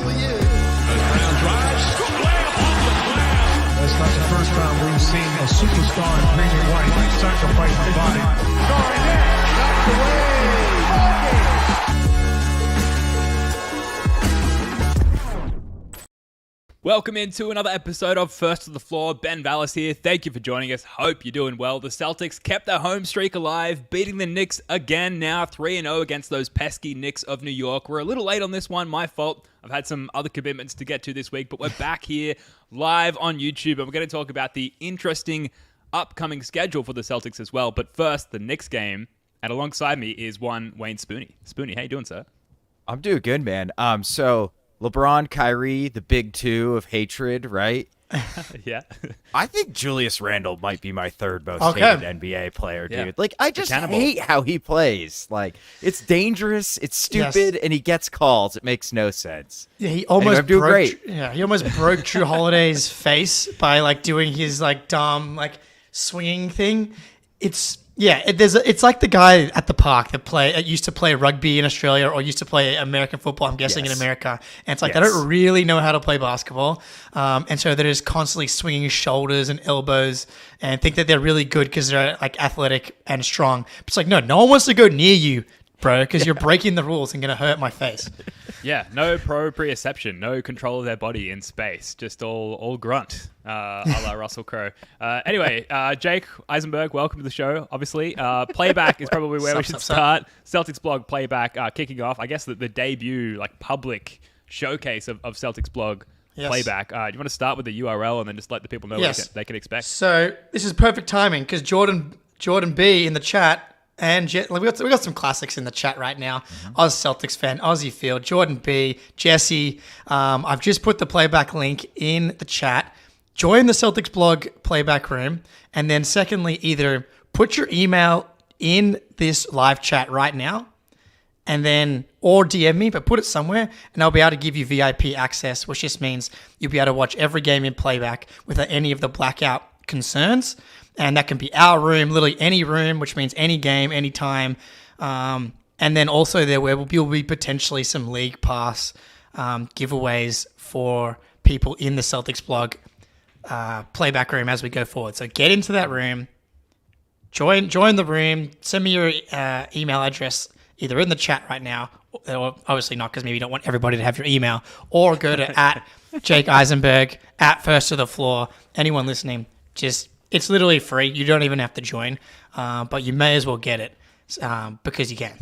couple of years. Brown drives. That's not the first time we've seen a superstar in Derrick White sacrifice the body. Scoring net. Knocked away. Welcome into another episode of First to the Floor. Ben Vallis here. Thank you for joining us. Hope you're doing well. The Celtics kept their home streak alive, beating the Knicks again now, 3-0 against those pesky Knicks of New York. We're a little late on this one, my fault. I've had some other commitments to get to this week, but we're back here live on YouTube, and we're going to talk about the interesting upcoming schedule for the Celtics as well. But first, the Knicks game, and alongside me is one Wayne Spooney. Spooney, how you doing, sir? I'm doing good, man. So LeBron, Kyrie, the big two of hatred, right? Yeah. I think Julius Randle might be my third most hated NBA player, dude. Yeah. Like, I just hate how he plays. Like, it's dangerous, it's stupid, and he gets calls. It makes no sense. Yeah, he almost anyway, broke. great. Yeah, he almost broke Jrue Holiday's face by like doing his like dumb like swinging thing. It's like the guy at the park that used to play rugby in Australia or used to play American football, I'm guessing, in America. And it's like they don't really know how to play basketball. And so they're just constantly swinging shoulders and elbows and think that they're really good because they're like athletic and strong. But it's like, no one wants to go near you, bro, because you're breaking the rules and going to hurt my face. Yeah, no proprioception, no control of their body in space, just all grunt, a la Russell Crowe. Anyway, Jake Eisenberg, welcome to the show, obviously. Playback is probably where we should start. Celtics blog Playback kicking off, I guess, the debut, like, public showcase of Celtics blog Playback. Do you want to start with the URL and then just let the people know what they can expect? So this is perfect timing because Jordan B in the chat, and we got some classics in the chat right now. Oz Celtics fan, Aussie Field, Jordan B, Jesse. I've just put the Playback link in the chat. Join the Celtics blog Playback room. And then secondly, either put your email in this live chat right now and then or DM me, but put it somewhere and I'll be able to give you VIP access, which just means you'll be able to watch every game in Playback without any of the blackout concerns. And that can be our room, literally any room, which means any game, anytime. And then also there will be potentially some League Pass giveaways for people in the Celtics blog Playback room as we go forward. So get into that room, join the room, send me your email address either in the chat right now, or obviously not because maybe you don't want everybody to have your email, or go to at Jake Eisenberg, at First to the Floor. Anyone listening, it's literally free. You don't even have to join, but you may as well get it because you can.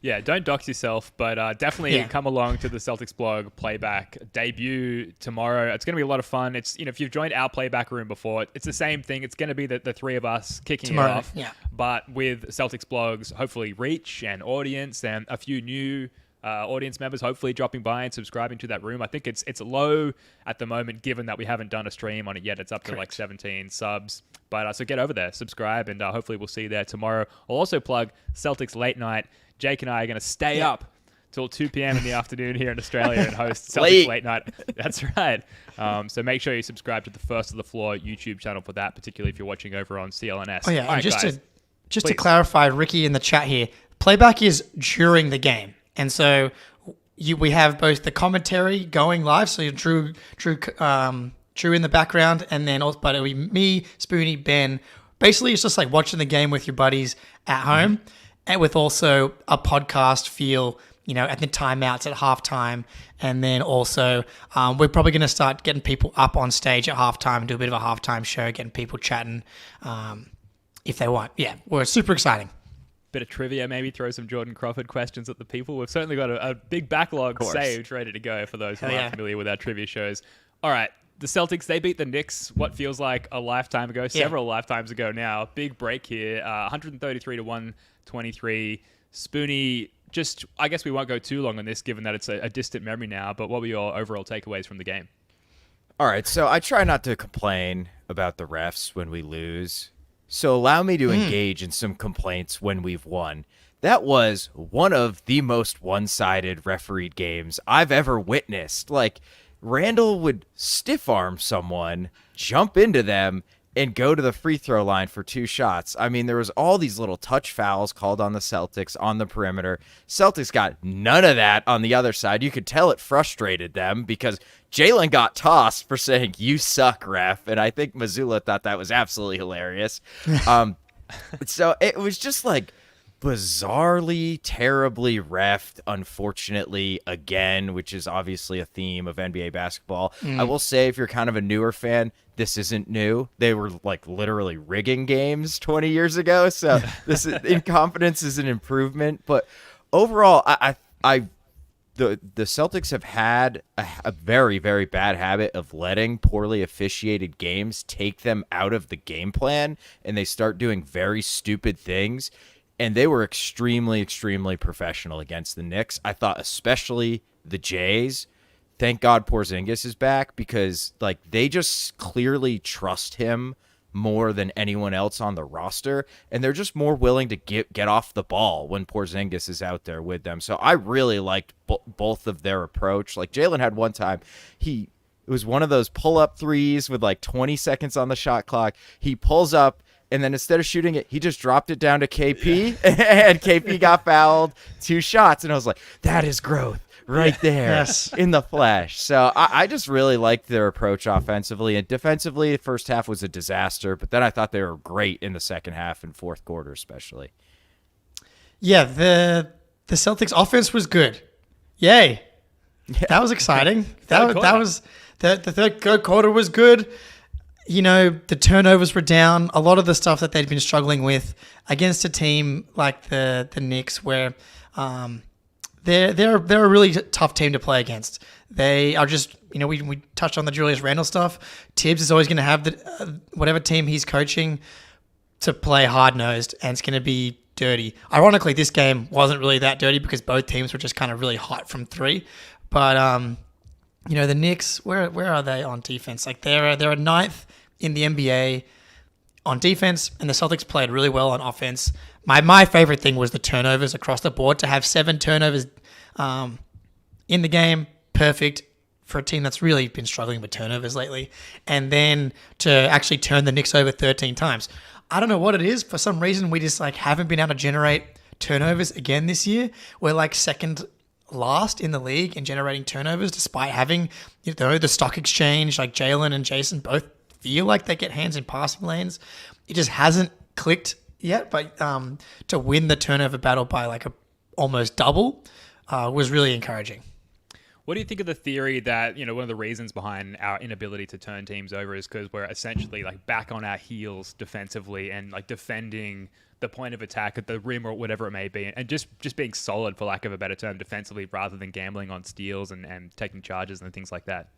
Yeah, don't dox yourself, but definitely come along to the Celtics blog Playback debut tomorrow. It's going to be a lot of fun. It's if you've joined our Playback room before, it's the same thing. It's going to be the three of us kicking tomorrow, it off, but with Celtics blog's hopefully reach and audience and a few new audience members hopefully dropping by and subscribing to that room. I think it's low at the moment given that we haven't done a stream on it yet. It's up to like 17 subs. But so get over there, subscribe, and hopefully we'll see you there tomorrow. I'll also plug Celtics Late Night. Jake and I are going to stay up till 2 p.m. in the afternoon here in Australia and host Celtics Late Night. That's right. So make sure you subscribe to the First of the Floor YouTube channel for that, particularly if you're watching over on CLNS. Oh, yeah. All right, just to clarify, Ricky in the chat here, Playback is during the game. And so we have both the commentary going live, so Jrue in the background, and then also, but it'll be me, Spoony, Ben. Basically, it's just like watching the game with your buddies at home, and with also a podcast feel, at the timeouts at halftime, and then also we're probably going to start getting people up on stage at halftime and do a bit of a halftime show, getting people chatting if they want. Yeah, we're super exciting. Bit of trivia, maybe throw some Jordan Crawford questions at the people. We've certainly got a big backlog saved, ready to go for those who aren't familiar with our trivia shows. All right, the Celtics, they beat the Knicks what feels like a lifetime ago, several lifetimes ago now. Big break here, 133-123. Spoony, I guess we won't go too long on this given that it's a distant memory now, but what were your overall takeaways from the game? All right, so I try not to complain about the refs when we lose. So allow me to engage in some complaints when we've won. That was one of the most one-sided refereed games I've ever witnessed. Like, Randall would stiff-arm someone, jump into them, and go to the free throw line for 2 shots. I mean, there was all these little touch fouls called on the Celtics on the perimeter. Celtics got none of that on the other side. You could tell it frustrated them because Jalen got tossed for saying, "You suck, ref." And I think Mazzulla thought that was absolutely hilarious. So it was just like bizarrely, terribly reffed, unfortunately, again, which is obviously a theme of NBA basketball. I will say, if you're kind of a newer fan, this isn't new. They were like literally rigging games 20 years ago. So this incompetence is an improvement. But overall, the Celtics have had a very, very bad habit of letting poorly officiated games take them out of the game plan, and they start doing very stupid things. And they were extremely, extremely professional against the Knicks. I thought especially the Jays. Thank God Porzingis is back, because like they just clearly trust him more than anyone else on the roster, and they're just more willing to get off the ball when Porzingis is out there with them. So I really liked both of their approach. Like Jalen had one time, it was one of those pull-up threes with like 20 seconds on the shot clock. He pulls up, and then instead of shooting it, he just dropped it down to KP, and KP got fouled 2 shots. And I was like, that is growth right there in the flesh. So I just really liked their approach offensively. And defensively, the first half was a disaster, but then I thought they were great in the second half and fourth quarter especially. Yeah, the Celtics offense was good. Yay. That was exciting. that was the third quarter was good. You know, the turnovers were down. A lot of the stuff that they'd been struggling with against a team like the Knicks, where they're a really tough team to play against. They are just, you know, we touched on the Julius Randle stuff. Tibbs is always going to have the whatever team he's coaching to play hard-nosed, and it's going to be dirty. Ironically, this game wasn't really that dirty because both teams were just kind of really hot from 3. But you know, the Knicks, where are they on defense? Like they're a 9th in the NBA on defense, and the Celtics played really well on offense. My favorite thing was the turnovers across the board. To have 7 turnovers in the game, perfect for a team that's really been struggling with turnovers lately. And then to actually turn the Knicks over 13 times. I don't know what it is. For some reason, we just like haven't been able to generate turnovers again this year. We're like second last in the league in generating turnovers, despite having, you know, the stock exchange. Like Jalen and Jason both feel like they get hands in passing lanes. It just hasn't clicked yet. But to win the turnover battle by like a almost double was really encouraging. What do you think of the theory that, you know, one of the reasons behind our inability to turn teams over is because we're essentially like back on our heels defensively and like defending the point of attack at the rim or whatever it may be, and just being solid, for lack of a better term, defensively, rather than gambling on steals and taking charges and things like that?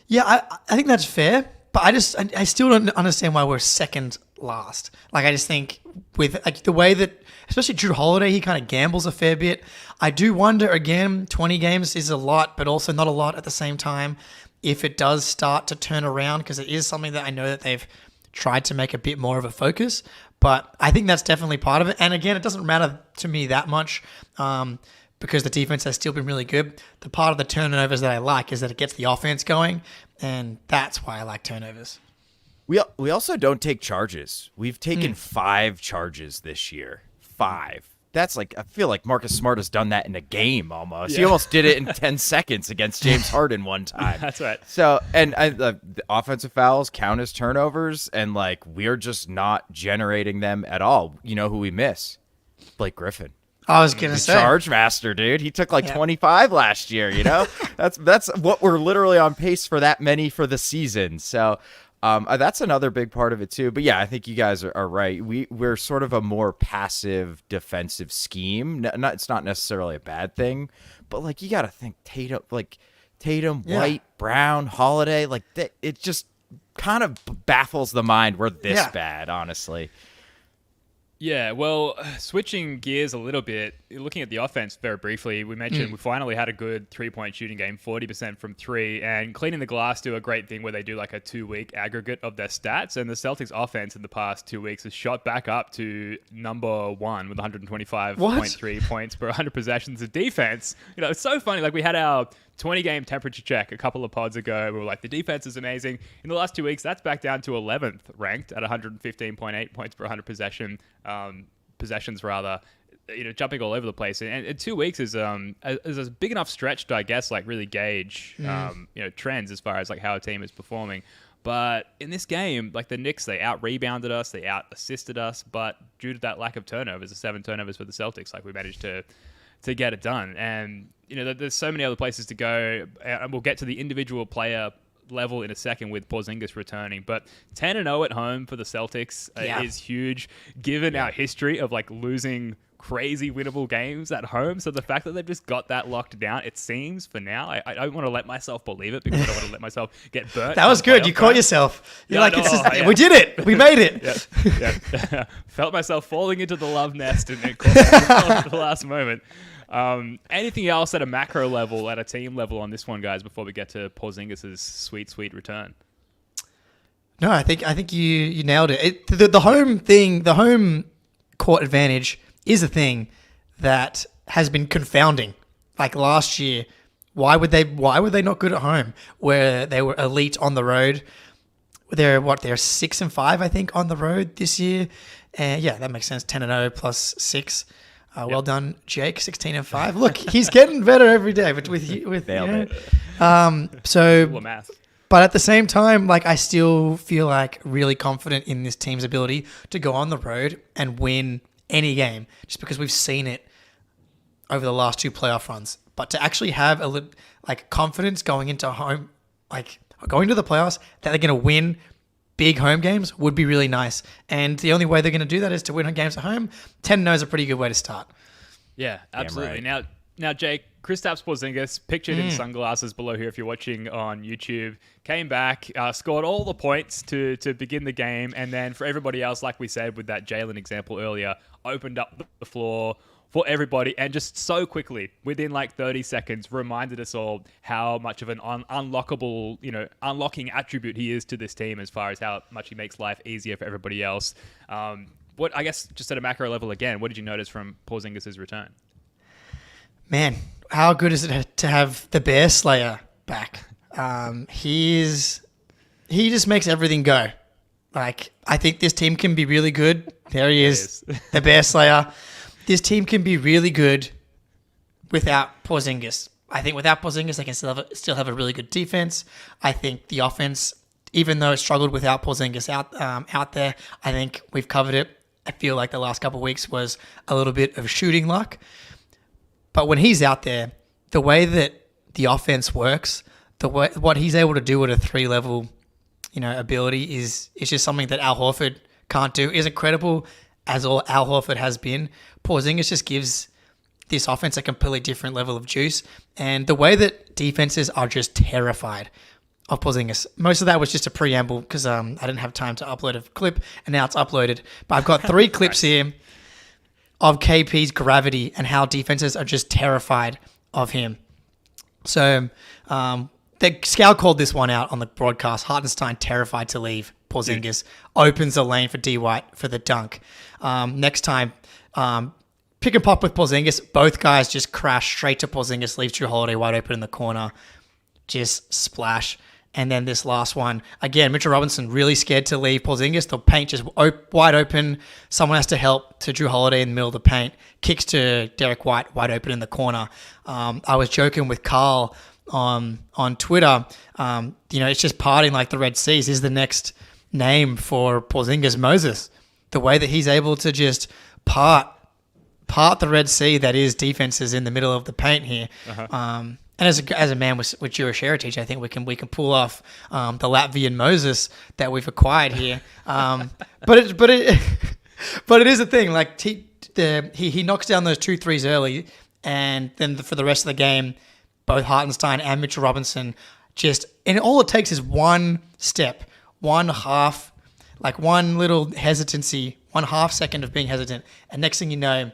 Yeah, I think that's fair, but I still don't understand why we're second last. Like, I just think with like the way that, especially Jrue Holiday, he kind of gambles a fair bit. I do wonder, again, 20 games is a lot, but also not a lot at the same time, if it does start to turn around, because it is something that I know that they've tried to make a bit more of a focus. But I think that's definitely part of it. And again, it doesn't matter to me that much because the defense has still been really good. The part of the turnovers that I like is that it gets the offense going, and that's why I like turnovers. We also don't take charges. We've taken 5 charges this year. 5. That's like, I feel like Marcus Smart has done that in a game almost. Yeah. He almost did it in 10 seconds against James Harden one time. That's right. So, and the offensive fouls count as turnovers, and like we're just not generating them at all. You know who we miss? Blake Griffin. I was going to say. Charge master, dude. He took like 25 last year, you know? That's what we're literally on pace for, that many for the season. So, that's another big part of it too. But yeah, I think you guys are right. We're sort of a more passive defensive scheme. It's not necessarily a bad thing, but like you got to think Tatum, White, Brown, Holiday, like that. It just kind of baffles the mind we're this bad, honestly. Yeah, well, switching gears a little bit, looking at the offense very briefly, we mentioned we finally had a good 3-point shooting game, 40% from three, and Cleaning the Glass do a great thing where they do like a 2-week aggregate of their stats. And the Celtics offense in the past 2 weeks has shot back up to number one with 125.3 points per 100 possessions. The defense, it's so funny. Like we had our 20-game temperature check a couple of pods ago. We were like, the defense is amazing. In the last 2 weeks, that's back down to 11th ranked at 115.8 points per 100 possessions rather. Jumping all over the place, and 2 weeks is a big enough stretch to, I guess, like really gauge trends as far as like how a team is performing. But in this game, like the Knicks, they out-rebounded us, they out-assisted us, but due to that lack of turnovers, the 7 turnovers for the Celtics, like we managed to get it done. And there's so many other places to go, and we'll get to the individual player level in a second with Porzingis returning, but 10-0 at home for the Celtics is huge given our history of like losing crazy winnable games at home. So the fact that they've just got that locked down, it seems for now, I don't want to let myself believe it because I don't want to let myself get burnt. That was good. You caught yourself. You're we did it. We made it. Yeah. Felt myself falling into the love nest and then caught myself at the last moment. Anything else at a macro level, at a team level on this one, guys, before we get to Porzingis' sweet return? No, I think you nailed it. The home thing, the home court advantage is a thing that has been confounding. Like last year, why were they not good at home? Where they were elite on the road. They're 6-5, I think, on the road this year. And yeah, that makes sense. 10-0 plus 6. Well done, Jake. 16-5. Look, he's getting better every day. But with math. But at the same time, like I still feel like really confident in this team's ability to go on the road and win any game, just because we've seen it over the last 2 playoff runs. But to actually have confidence going into home, like going to the playoffs, that they're going to win big home games would be really nice. And the only way they're going to do that is to win games at home. 10-0 is a pretty good way to start. Yeah, absolutely. Right. Now, Jake, Kristaps Porzingis, pictured in sunglasses below here if you're watching on YouTube, came back, scored all the points to begin the game, and then for everybody else, like we said with that Jalen example earlier, opened up the floor for everybody and just so quickly, within like 30 seconds, reminded us all how much of an unlockable, unlocking attribute he is to this team as far as how much he makes life easier for everybody else. What I guess just at a macro level again, what did you notice from Porzingis' return? Man, how good is it to have the Bear Slayer back? He just makes everything go. Like, I think this team can be really good. There he is, the Bear Slayer. This team can be really good without Porzingis. I think without Porzingis, they can still have a really good defense. I think the offense, even though it struggled without Porzingis out there, I think we've covered it. I feel like the last couple of weeks was a little bit of shooting luck. But when he's out there, the way that the offense works, what he's able to do at a 3-level, ability is just something that Al Horford can't do. Is incredible as all Al Horford has been. Porzingis just gives this offense a completely different level of juice. And the way that defenses are just terrified of Porzingis. Most of that was just a preamble because I didn't have time to upload a clip, and now it's uploaded. But I've got 3 clips here of KP's gravity and how defenses are just terrified of him. So the Scout called this one out on the broadcast. Hartenstein terrified to leave. Porzingis opens the lane for D. White for the dunk. Next time, pick and pop with Porzingis. Both guys just crash straight to Porzingis, leaves Jrue Holiday wide open in the corner. Just splash. And then this last one, again, Mitchell Robinson really scared to leave Porzingis. The paint just wide open. Someone has to help to Jrue Holiday in the middle of the paint. Kicks to Derrick White wide open in the corner. I was joking with Carl on Twitter. It's just parting like the Red Seas. Is the next name for Porzingis Moses. The way that he's able to just part the Red Sea that is defenses in the middle of the paint here. And as a man with Jewish heritage, I think we can pull off the Latvian Moses that we've acquired here. But it is a thing. Like he knocks down those 2 threes early, and then for the rest of the game, both Hartenstein and Mitchell Robinson and all it takes is one step, one little hesitancy, 1/2 second of being hesitant, and next thing you know,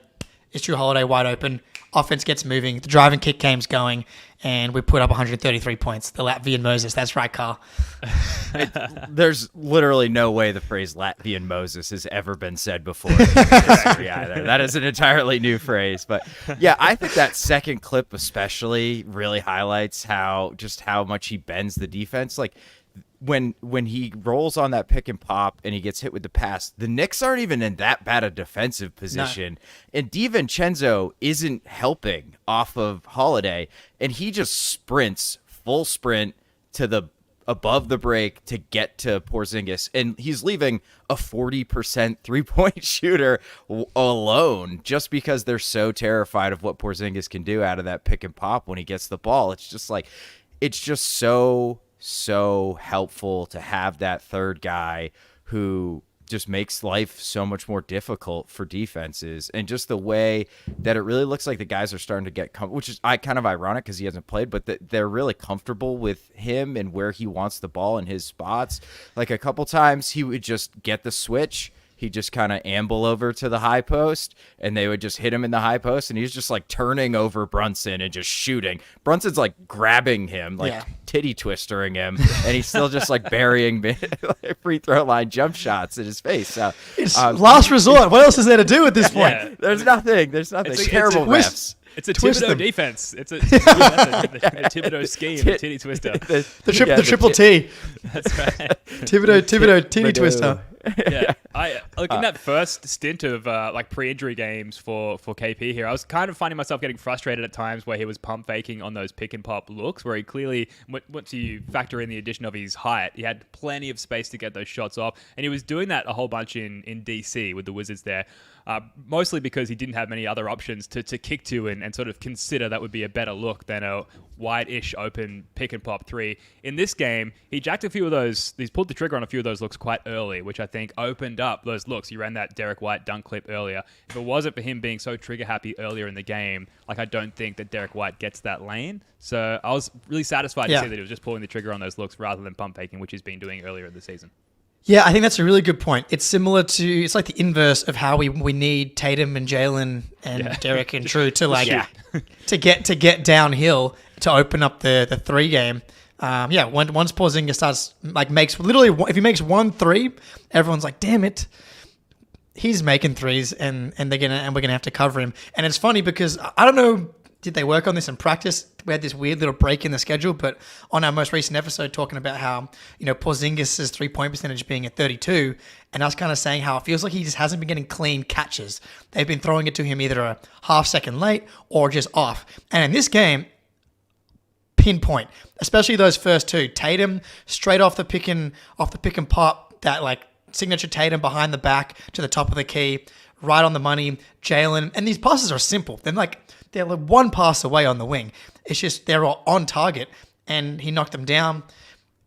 It's Jrue Holiday wide open. Offense gets moving. The driving kick game's going, and we put up 133 points. The Latvian Moses. That's right, Carl. There's literally no way the phrase Latvian Moses has ever been said before in history either. That is an entirely new phrase. But yeah, I think that second clip especially really highlights how much he bends the defense. Like when he rolls on that pick and pop and he gets hit with the pass, the Knicks aren't even in that bad a defensive position. No. And DiVincenzo isn't helping off of Holiday, and he just sprints, full sprint to the above the break to get to Porzingis, and he's leaving a 40% three-point shooter alone just because they're so terrified of what Porzingis can do out of that pick and pop when he gets the ball. It's just so helpful to have that third guy who just makes life so much more difficult for defenses, and just the way that it really looks like the guys are starting to get which is kind of ironic because he hasn't played, but they're really comfortable with him and where he wants the ball in his spots. Like a couple times he would just get the switch, he'd just kind of amble over to the high post, and they would just hit him in the high post, and he's just like turning over Brunson and just shooting. Brunson's like grabbing him, like titty twistering him, and he's still just like burying free throw line jump shots in his face. So it's last resort. What else is there to do at this point? Yeah. There's nothing. Terrible refs. It's a Thibodeau defense. It's a Thibodeau scheme, a titty twister. The triple T. That's right. Thibodeau titty twister. Yeah, I look in that first stint of like pre-injury games for KP here. I was kind of finding myself getting frustrated at times where he was pump faking on those pick and pop looks, where he clearly, once you factor in the addition of his height, he had plenty of space to get those shots off, and he was doing that a whole bunch in DC with the Wizards there. Mostly because he didn't have many other options to kick to and sort of consider that would be a better look than a wide-ish open pick and pop three. In this game, he jacked a few of those. He's pulled the trigger on a few of those looks quite early, which I think opened up those looks. He ran that Derrick White dunk clip earlier. If it wasn't for him being so trigger happy earlier in the game, like I don't think that Derrick White gets that lane. So I was really satisfied to see that he was just pulling the trigger on those looks rather than pump faking, which he's been doing earlier in the season. Yeah, I think that's a really good point. It's like the inverse of how we need Tatum and Jalen and Derrick and Jrue to get downhill to open up the three game. Once Porzingis starts if he makes 1 3, everyone's like, damn it, he's making threes and we're gonna have to cover him. And it's funny because I don't know, did they work on this in practice? We had this weird little break in the schedule, but on our most recent episode talking about how, Porzingis' 3-point percentage being at 32, and us kind of saying how it feels like he just hasn't been getting clean catches. They've been throwing it to him either a half second late or just off. And in this game, pinpoint, especially those first two. Tatum straight off the pick and pop, that like signature Tatum behind the back to the top of the key, right on the money. Jalen, and these passes are simple. They're like one pass away on the wing. It's just they're all on target, and he knocked them down.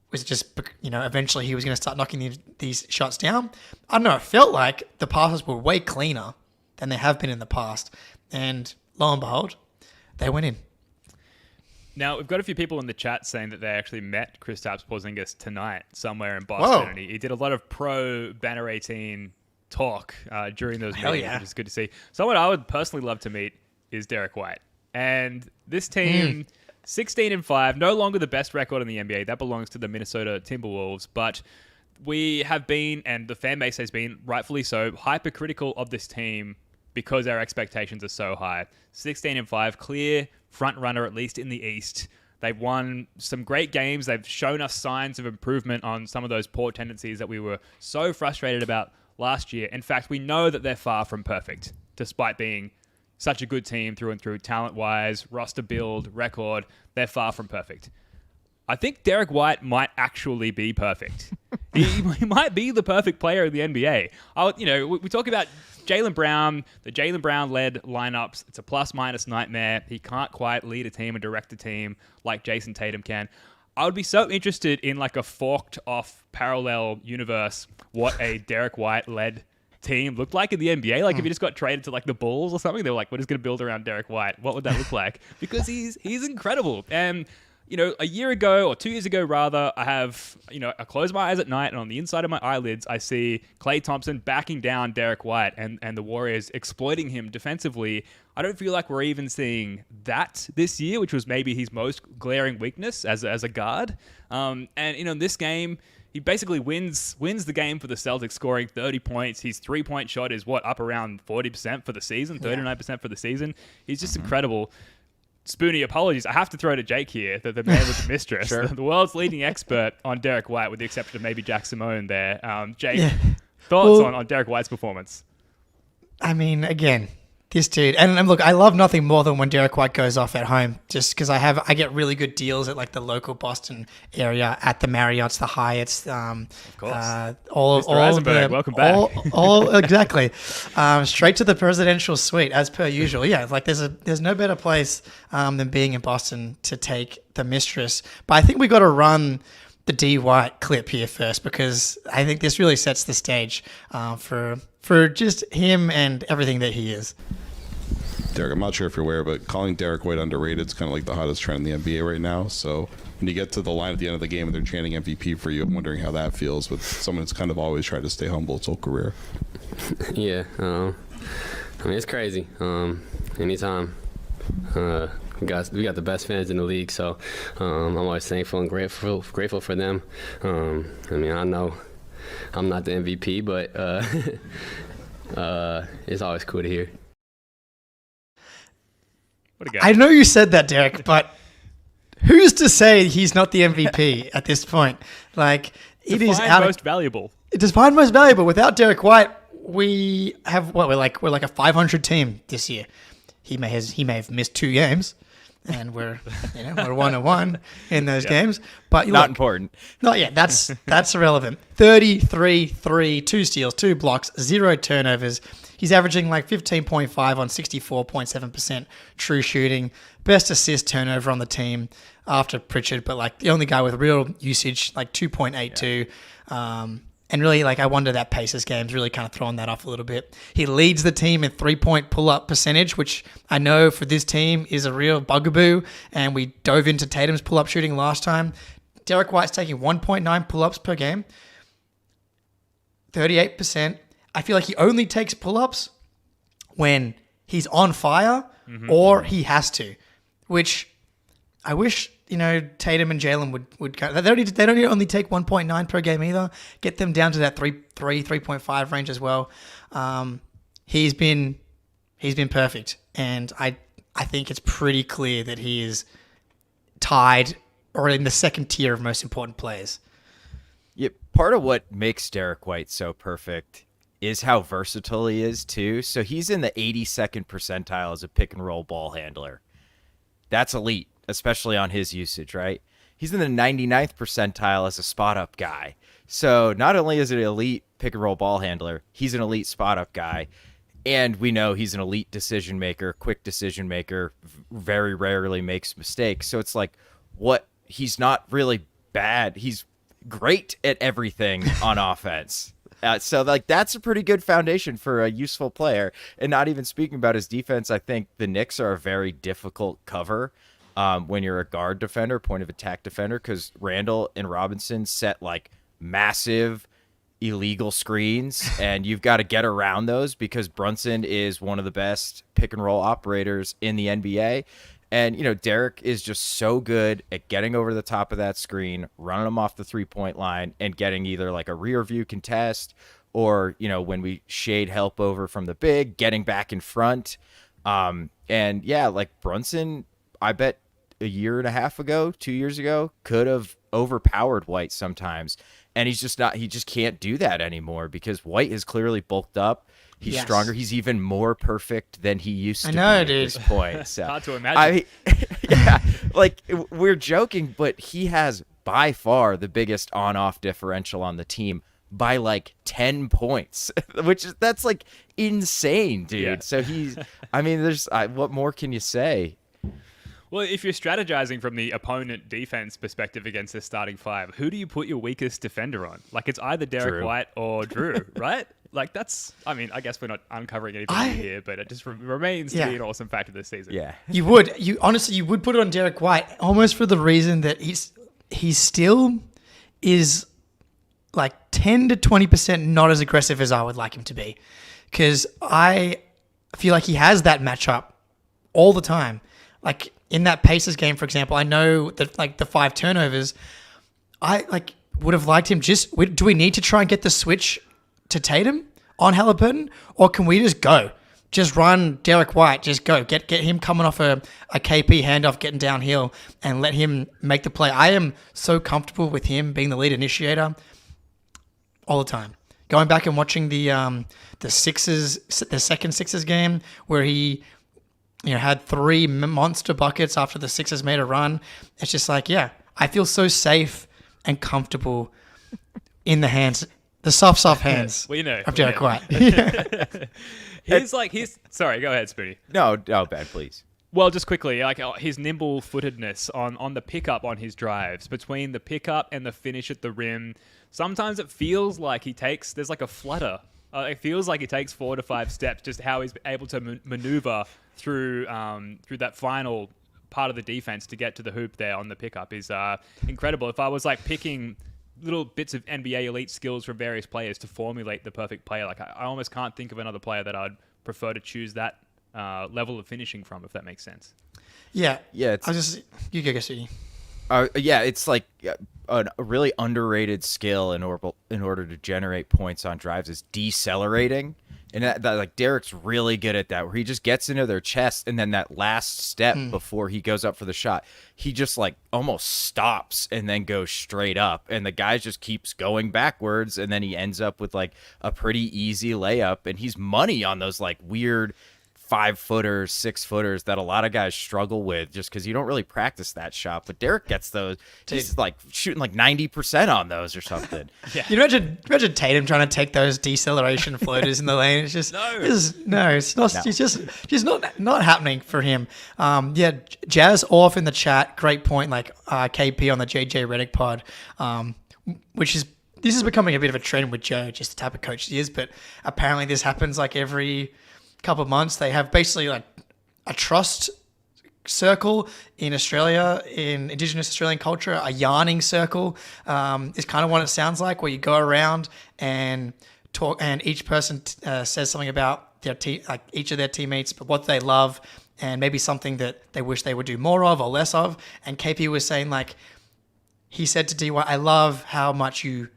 Was just, eventually he was going to start knocking these shots down. I don't know. It felt like the passes were way cleaner than they have been in the past, and lo and behold, they went in. Now, we've got a few people in the chat saying that they actually met Kristaps Porzingis tonight somewhere in Boston. And he did a lot of pro Banner 18 talk during those meetings, which is good to see. Someone I would personally love to meet is Derrick White. And this team, 16-5, no longer the best record in the NBA. That belongs to the Minnesota Timberwolves. But we have been, and the fan base has been, rightfully so, hypercritical of this team because our expectations are so high. 16-5, clear front runner, at least in the East. They've won some great games. They've shown us signs of improvement on some of those poor tendencies that we were so frustrated about last year. In fact, we know that they're far from perfect, despite being such a good team through and through, talent-wise, roster build, record. They're far from perfect. I think Derrick White might actually be perfect. he might be the perfect player in the NBA. We talk about Jaylen Brown, the Jaylen Brown-led lineups. It's a plus-minus nightmare. He can't quite lead a team and direct a team like Jason Tatum can. I would be so interested in like a forked-off parallel universe, what a Derrick White-led team looked like in the NBA. Like if he just got traded to like the Bulls or something, they were like, we're just going to build around Derrick White. What would that look like? Because he's incredible. And a year ago or 2 years ago, rather, I close my eyes at night and on the inside of my eyelids, I see Klay Thompson backing down Derrick White and the Warriors exploiting him defensively. I don't feel like we're even seeing that this year, which was maybe his most glaring weakness as a guard. This game, he basically wins the game for the Celtics, scoring 30 points. His 3-point shot is up around 40% for the season, 39% for the season. He's just incredible. Spoonie, apologies. I have to throw to Jake here, the man with the mistress, Sure. the world's leading expert on Derrick White, with the exception of maybe Jack Simone there. Jake, thoughts on Derrick White's performance? I mean, again, this dude, and look, I love nothing more than when Derrick White goes off at home, just because I get really good deals at like the local Boston area at the Marriott's, the Hyatt's, of course. all Mr. Eisenberg, welcome back. All exactly, straight to the presidential suite as per usual. Yeah, like there's no better place than being in Boston to take the mistress. But I think we got to run the D White clip here first, because I think this really sets the stage for just him and everything that he is. Derek, I'm not sure if you're aware, but calling Derrick White underrated is kind of like the hottest trend in the NBA right now. So when you get to the line at the end of the game and they're chanting MVP for you, I'm wondering how that feels with someone that's kind of always tried to stay humble his whole career. Yeah, I mean, it's crazy. Anytime we got the best fans in the league, so I'm always thankful and grateful for them. I mean, I know I'm not the MVP, but it's always cool to hear. What a guy. I know you said that, Derek, but who's to say he's not the MVP at this point? Like, it is Define most valuable. It is defined most valuable. Without Derek White, we have we're like a 500 team this year. He may have missed 2 games, and we're 1-1 in those games. But Not important. Not yet. That's irrelevant. 33, 3, 2 steals, 2 blocks, 0 turnovers. He's averaging like 15.5 on 64.7% true shooting. Best assist turnover on the team after Pritchard, but like the only guy with real usage, like 2.82. And really, like, I wonder that Pacers game's really kind of throwing that off a little bit. He leads the team in 3-point pull-up percentage, which I know for this team is a real bugaboo, and we dove into Tatum's pull-up shooting last time. Derrick White's taking 1.9 pull-ups per game, 38%. I feel like he only takes pull-ups when he's on fire or he has to, which I wish, Tatum and Jalen would go. They don't only take 1.9 per game either. Get them down to that 3.5 range as well. He's been perfect, and I think it's pretty clear that he is tied or in the second tier of most important players. Yeah, part of what makes Derrick White so perfect is how versatile he is too. So he's in the 82nd percentile as a pick and roll ball handler. That's elite, especially on his usage, right? He's in the 99th percentile as a spot up guy. So not only is it an elite pick and roll ball handler, he's an elite spot up guy. And we know he's an elite decision maker, quick decision maker, very rarely makes mistakes. So it's like, he's not really bad. He's great at everything on offense. So like that's a pretty good foundation for a useful player. And not even speaking about his defense, I think the Knicks are a very difficult cover when you're a guard defender, point of attack defender, because Randall and Robinson set like massive illegal screens, and you've got to get around those because Brunson is one of the best pick and roll operators in the NBA. And, Derrick is just so good at getting over the top of that screen, running them off the 3-point line, and getting either like a rear view contest or, when we shade help over from the big, getting back in front. And yeah, like Brunson, I bet a year and a half ago, 2 years ago, could have overpowered White sometimes. And he just can't do that anymore because White is clearly bulked up. He's stronger. He's even more perfect than he used to be at this point. So, hard to imagine. Yeah, like we're joking, but he has by far the biggest on-off differential on the team by like 10 points, that's like insane, dude. Yeah. So there's what more can you say? Well, if you're strategizing from the opponent defense perspective against this starting five, who do you put your weakest defender on? Like, it's either Derrick Jrue. White or Jrue, right? Like that's, I mean, I guess we're not uncovering anything new here, but it just remains to be an awesome factor this season. Yeah. You would. You would put it on Derrick White almost for the reason that he still is like 10 to 20% not as aggressive as I would like him to be. Because I feel like he has that matchup all the time. Like in that Pacers game, for example, I know that like the 5 turnovers, I like would have liked him do we need to try and get the switch to Tatum on Haliburton, or can we just go? Just run Derrick White, just go. Get him coming off a KP handoff, getting downhill, and let him make the play. I am so comfortable with him being the lead initiator all the time. Going back and watching the second Sixers game where he had 3 monster buckets after the Sixers made a run. It's just like, yeah, I feel so safe and comfortable in the hands. The soft hands of Derrick White. Sorry, go ahead, Spoonie. No, bad, please. Well, just quickly, like his nimble-footedness on the pickup on his drives, between the pickup and the finish at the rim, sometimes it feels like there's like a flutter. It feels like he takes 4 to 5 steps, just how he's able to maneuver through that final part of the defense to get to the hoop there on the pickup is incredible. If I was like picking little bits of NBA elite skills from various players to formulate the perfect player, like I almost can't think of another player that I'd prefer to choose that level of finishing from, if that makes sense. Yeah. Yeah. You go, City. It's like a really underrated skill in order to generate points on drives is decelerating. And that like Derrick's really good at that, where he just gets into their chest, and then that last step before he goes up for the shot, he just like almost stops and then goes straight up, and the guy just keeps going backwards, and then he ends up with like a pretty easy layup, and he's money on those like weird 5-footers, 6-footers that a lot of guys struggle with just because you don't really practice that shot. But Derrick gets those. He's like shooting like 90% on those or something. Yeah. You imagine Tatum trying to take those deceleration floaters in the lane. It's just it's not. It's just not happening for him. Jazz off in the chat. Great point. Like KP on the JJ Redick pod, this is becoming a bit of a trend with Joe, just the type of coach he is. But apparently this happens like every couple of months. They have basically like a trust circle in Australia, in Indigenous Australian culture. A yarning circle is kind of what it sounds like, where you go around and talk, and each person says something about their like each of their teammates, but what they love, and maybe something that they wish they would do more of or less of. And KP was saying, like, he said to DY, I love how much you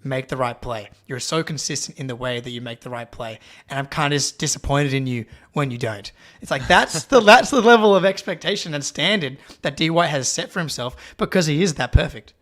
make the right play. You're so consistent in the way that you make the right play, and I'm kind of disappointed in you when you don't. It's like that's the level of expectation and standard that DY has set for himself, because he is that perfect.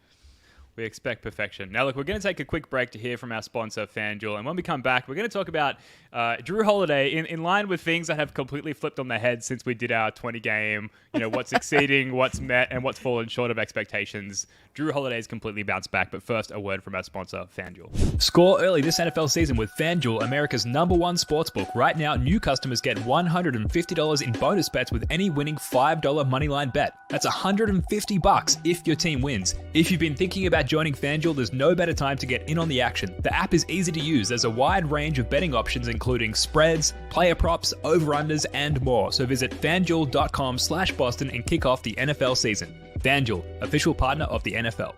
We expect perfection. Now, look, we're going to take a quick break to hear from our sponsor, FanDuel. And when we come back, we're going to talk about Jrue Holiday in line with things that have completely flipped on their head since we did our 20-game, what's exceeding, what's met, and what's fallen short of expectations. Jrue Holiday's completely bounced back. But first, a word from our sponsor, FanDuel. Score early this NFL season with FanDuel, America's #1 sportsbook. Right now, new customers get $150 in bonus bets with any winning $5 moneyline bet. That's $150 if your team wins. If you've been thinking about joining FanDuel, there's no better time to get in on the action. The app is easy to use. There's a wide range of betting options, including spreads, player props, over-unders, and more. So visit FanDuel.com/Boston and kick off the NFL season. FanDuel, official partner of the NFL.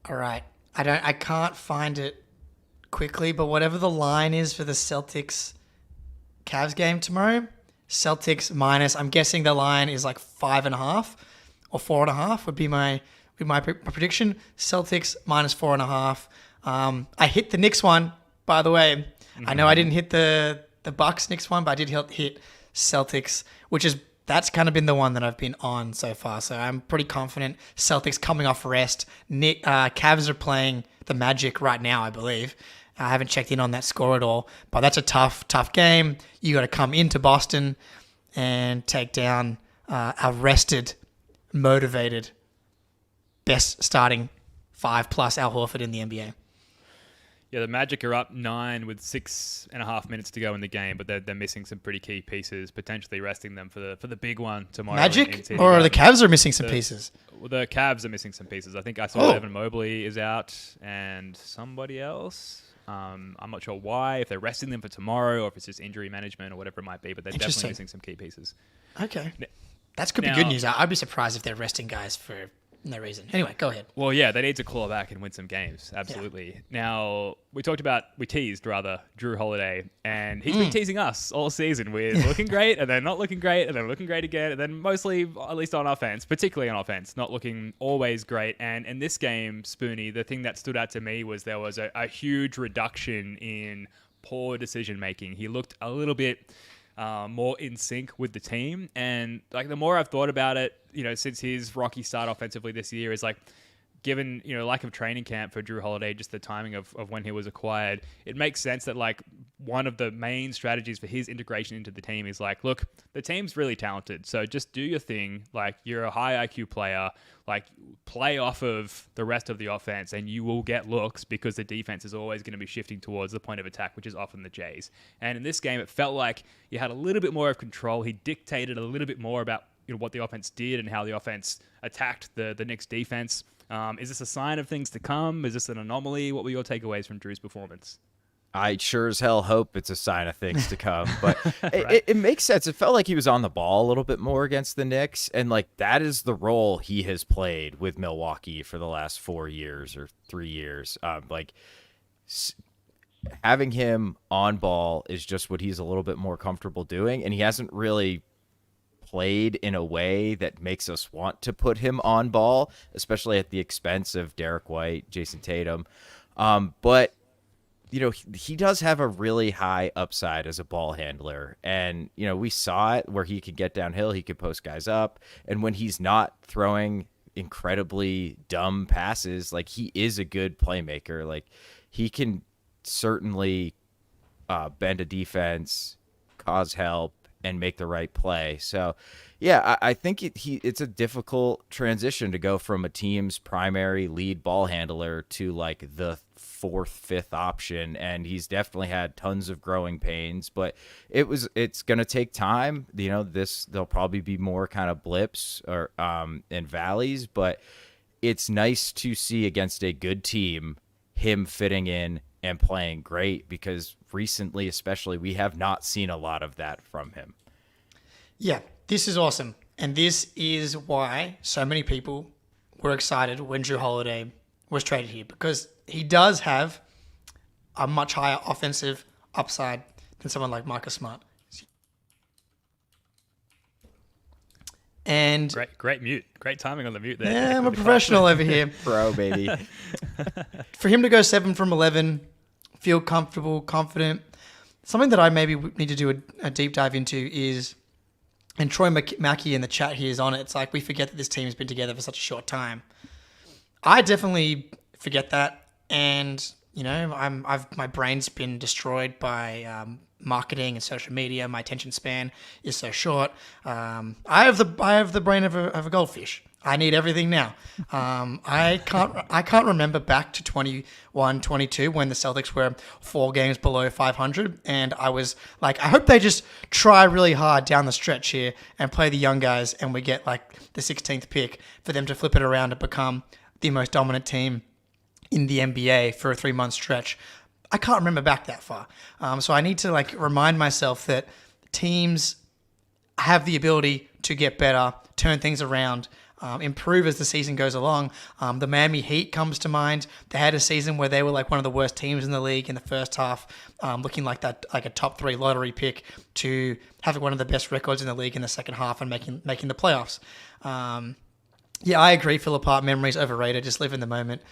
All right. I can't find it quickly, but whatever the line is for the Celtics Cavs game tomorrow, Celtics minus, I'm guessing the line is like 5.5 or 4.5 would be my prediction. Celtics minus 4.5. I hit the Knicks one, by the way. Mm-hmm. I know I didn't hit the Bucks Knicks one, but I did hit Celtics, that's kind of been the one that I've been on so far. So I'm pretty confident. Celtics coming off rest. Cavs are playing the Magic right now, I believe. I haven't checked in on that score at all, but that's a tough game. You got to come into Boston and take down a rested, motivated, best starting 5+ Al Horford in the NBA. Yeah, the Magic are up 9 with 6.5 minutes to go in the game, but they're missing some pretty key pieces, potentially resting them for the big one tomorrow. Magic in or the TD Cavs are missing some pieces? Well, the Cavs are missing some pieces. I think I saw Evan Mobley is out and somebody else. I'm not sure why, if they're resting them for tomorrow or if it's just injury management or whatever it might be, but they're definitely missing some key pieces. Okay. That could be good news. I'd be surprised if they're resting guys for no reason. Anyway, go ahead. Well, yeah, they need to claw back and win some games. Absolutely. Yeah. Now, we teased Jrue Holiday, and he's been teasing us all season with looking great, and then not looking great, and then looking great again, and then mostly, at least on offense, particularly on offense, not looking always great. And in this game, Spoonie, the thing that stood out to me was there was a huge reduction in poor decision-making. He looked a little bit more in sync with the team. And like the more I've thought about it, since his rocky start offensively this year is like, given, lack of training camp for Jrue Holiday, just the timing of when he was acquired, it makes sense that like one of the main strategies for his integration into the team is like, look, the team's really talented. So just do your thing. Like you're a high IQ player, like play off of the rest of the offense and you will get looks because the defense is always going to be shifting towards the point of attack, which is often the Jays. And in this game, it felt like you had a little bit more of control. He dictated a little bit more about what the offense did and how the offense attacked the Knicks defense. Is this a sign of things to come? Is this an anomaly? What were your takeaways from Jrue's performance? I sure as hell hope it's a sign of things to come, but it makes sense. It felt like he was on the ball a little bit more against the Knicks, and like that is the role he has played with Milwaukee for the last 4 years or 3 years. Having him on ball is just what he's a little bit more comfortable doing, and he hasn't really played in a way that makes us want to put him on ball, especially at the expense of Derrick White, Jason Tatum. But he does have a really high upside as a ball handler. And, we saw it where he could get downhill, he could post guys up. And when he's not throwing incredibly dumb passes, like he is a good playmaker. Like he can certainly bend a defense, cause help, and make the right play. So, yeah, I think it's a difficult transition to go from a team's primary lead ball handler to like the 4th, 5th option, and he's definitely had tons of growing pains, but it's going to take time. There'll probably be more kind of blips or and valleys, but it's nice to see against a good team him fitting in and playing great, because recently especially we have not seen a lot of that from him. Yeah, this is awesome. And this is why so many people were excited when Jrue Holiday was traded here, because he does have a much higher offensive upside than someone like Marcus Smart. And great mute. Great timing on the mute there. Yeah, I'm a professional over here. Bro, baby. For him to go 7 from 11, feel comfortable, confident. Something that I maybe need to do a deep dive into is, and Troy Mackey in the chat here is on it, it's like we forget that this team has been together for such a short time. I definitely forget that, and my brain's been destroyed by marketing and social media. My attention span is so short. I have the brain of a goldfish. I need everything now. I can't remember back to 21, 22 when the Celtics were 4 games below 500, and I was like, I hope they just try really hard down the stretch here and play the young guys, and we get like the 16th pick for them to flip it around and become the most dominant team in the NBA for a 3-month stretch. I can't remember back that far. So I need to like remind myself that teams have the ability to get better, turn things around, improve as the season goes along. The Miami Heat comes to mind. They had a season where they were like one of the worst teams in the league in the first half, looking like a top 3 lottery pick, to having one of the best records in the league in the second half and making the playoffs. Yeah, I agree. Fill apart memories, overrated. Just live in the moment.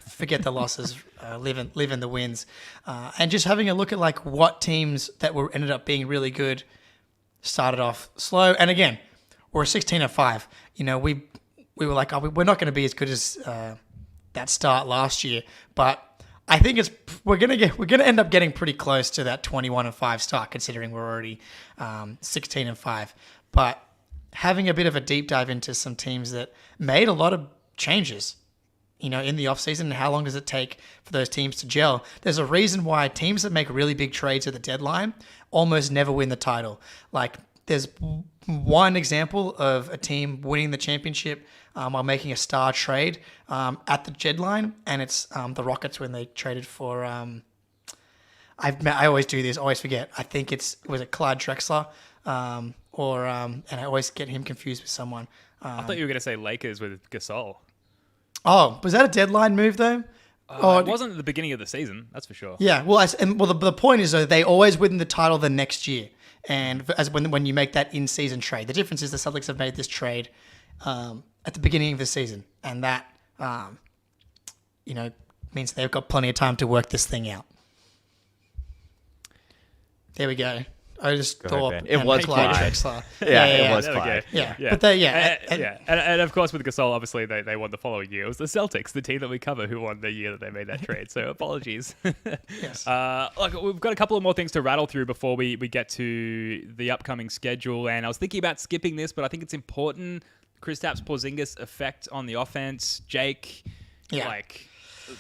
Forget the losses. Live in the wins. And just having a look at like what teams that ended up being really good started off slow. And again, we're 16-5. We were like, we're not going to be as good as that start last year. But I think we're gonna end up getting pretty close to that 21-5 start, considering we're already 16-5. But having a bit of a deep dive into some teams that made a lot of changes in the offseason, and how long does it take for those teams to gel? There's a reason why teams that make really big trades at the deadline almost never win the title. Like, there's one example of a team winning the championship while making a star trade at the deadline, and it's the Rockets when they traded for I always do this, always forget. I think was it Clyde Drexler, and I always get him confused with someone. I thought you were going to say Lakers with Gasol. Oh, was that a deadline move though? It wasn't at the beginning of the season, that's for sure. Yeah, well, the point is though, they always win the title the next year, and as when you make that in-season trade. The difference is the Celtics have made this trade at the beginning of the season, and that means they've got plenty of time to work this thing out. There we go. I just thought it was Clyde. It was Clyde. Yeah. Yeah. But And of course, with Gasol, obviously, they won the following year. It was the Celtics, the team that we cover, who won the year that they made that trade. So apologies. Yes. Look, we've got a couple of more things to rattle through before we get to the upcoming schedule. And I was thinking about skipping this, but I think it's important. Kristaps Porzingis' effect on the offense. Jake,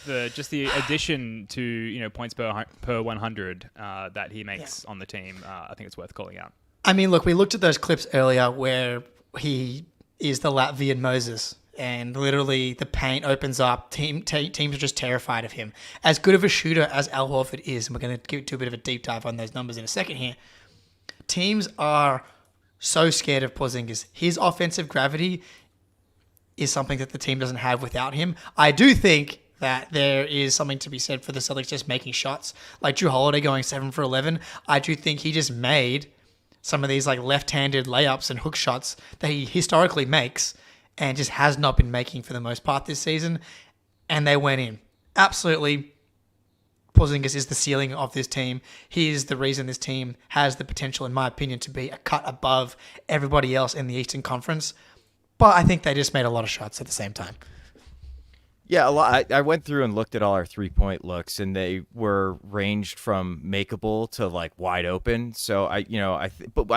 the addition to points per 100 that he makes on the team, I think it's worth calling out. I mean, look, we looked at those clips earlier where he is the Latvian Moses, and literally the paint opens up. Teams are just terrified of him. As good of a shooter as Al Horford is, and we're going to do a bit of a deep dive on those numbers in a second here, teams are so scared of Porzingis. His offensive gravity is something that the team doesn't have without him. I do think that there is something to be said for the Celtics just making shots. Like Jrue Holiday going 7 for 11. I do think he just made some of these like left-handed layups and hook shots that he historically makes and just has not been making for the most part this season. And they went in. Absolutely, Porzingis is the ceiling of this team. He is the reason this team has the potential, in my opinion, to be a cut above everybody else in the Eastern Conference. But I think they just made a lot of shots at the same time. Yeah, a lot. I went through and looked at all our 3-point looks, and they were ranged from makeable to like wide open. So I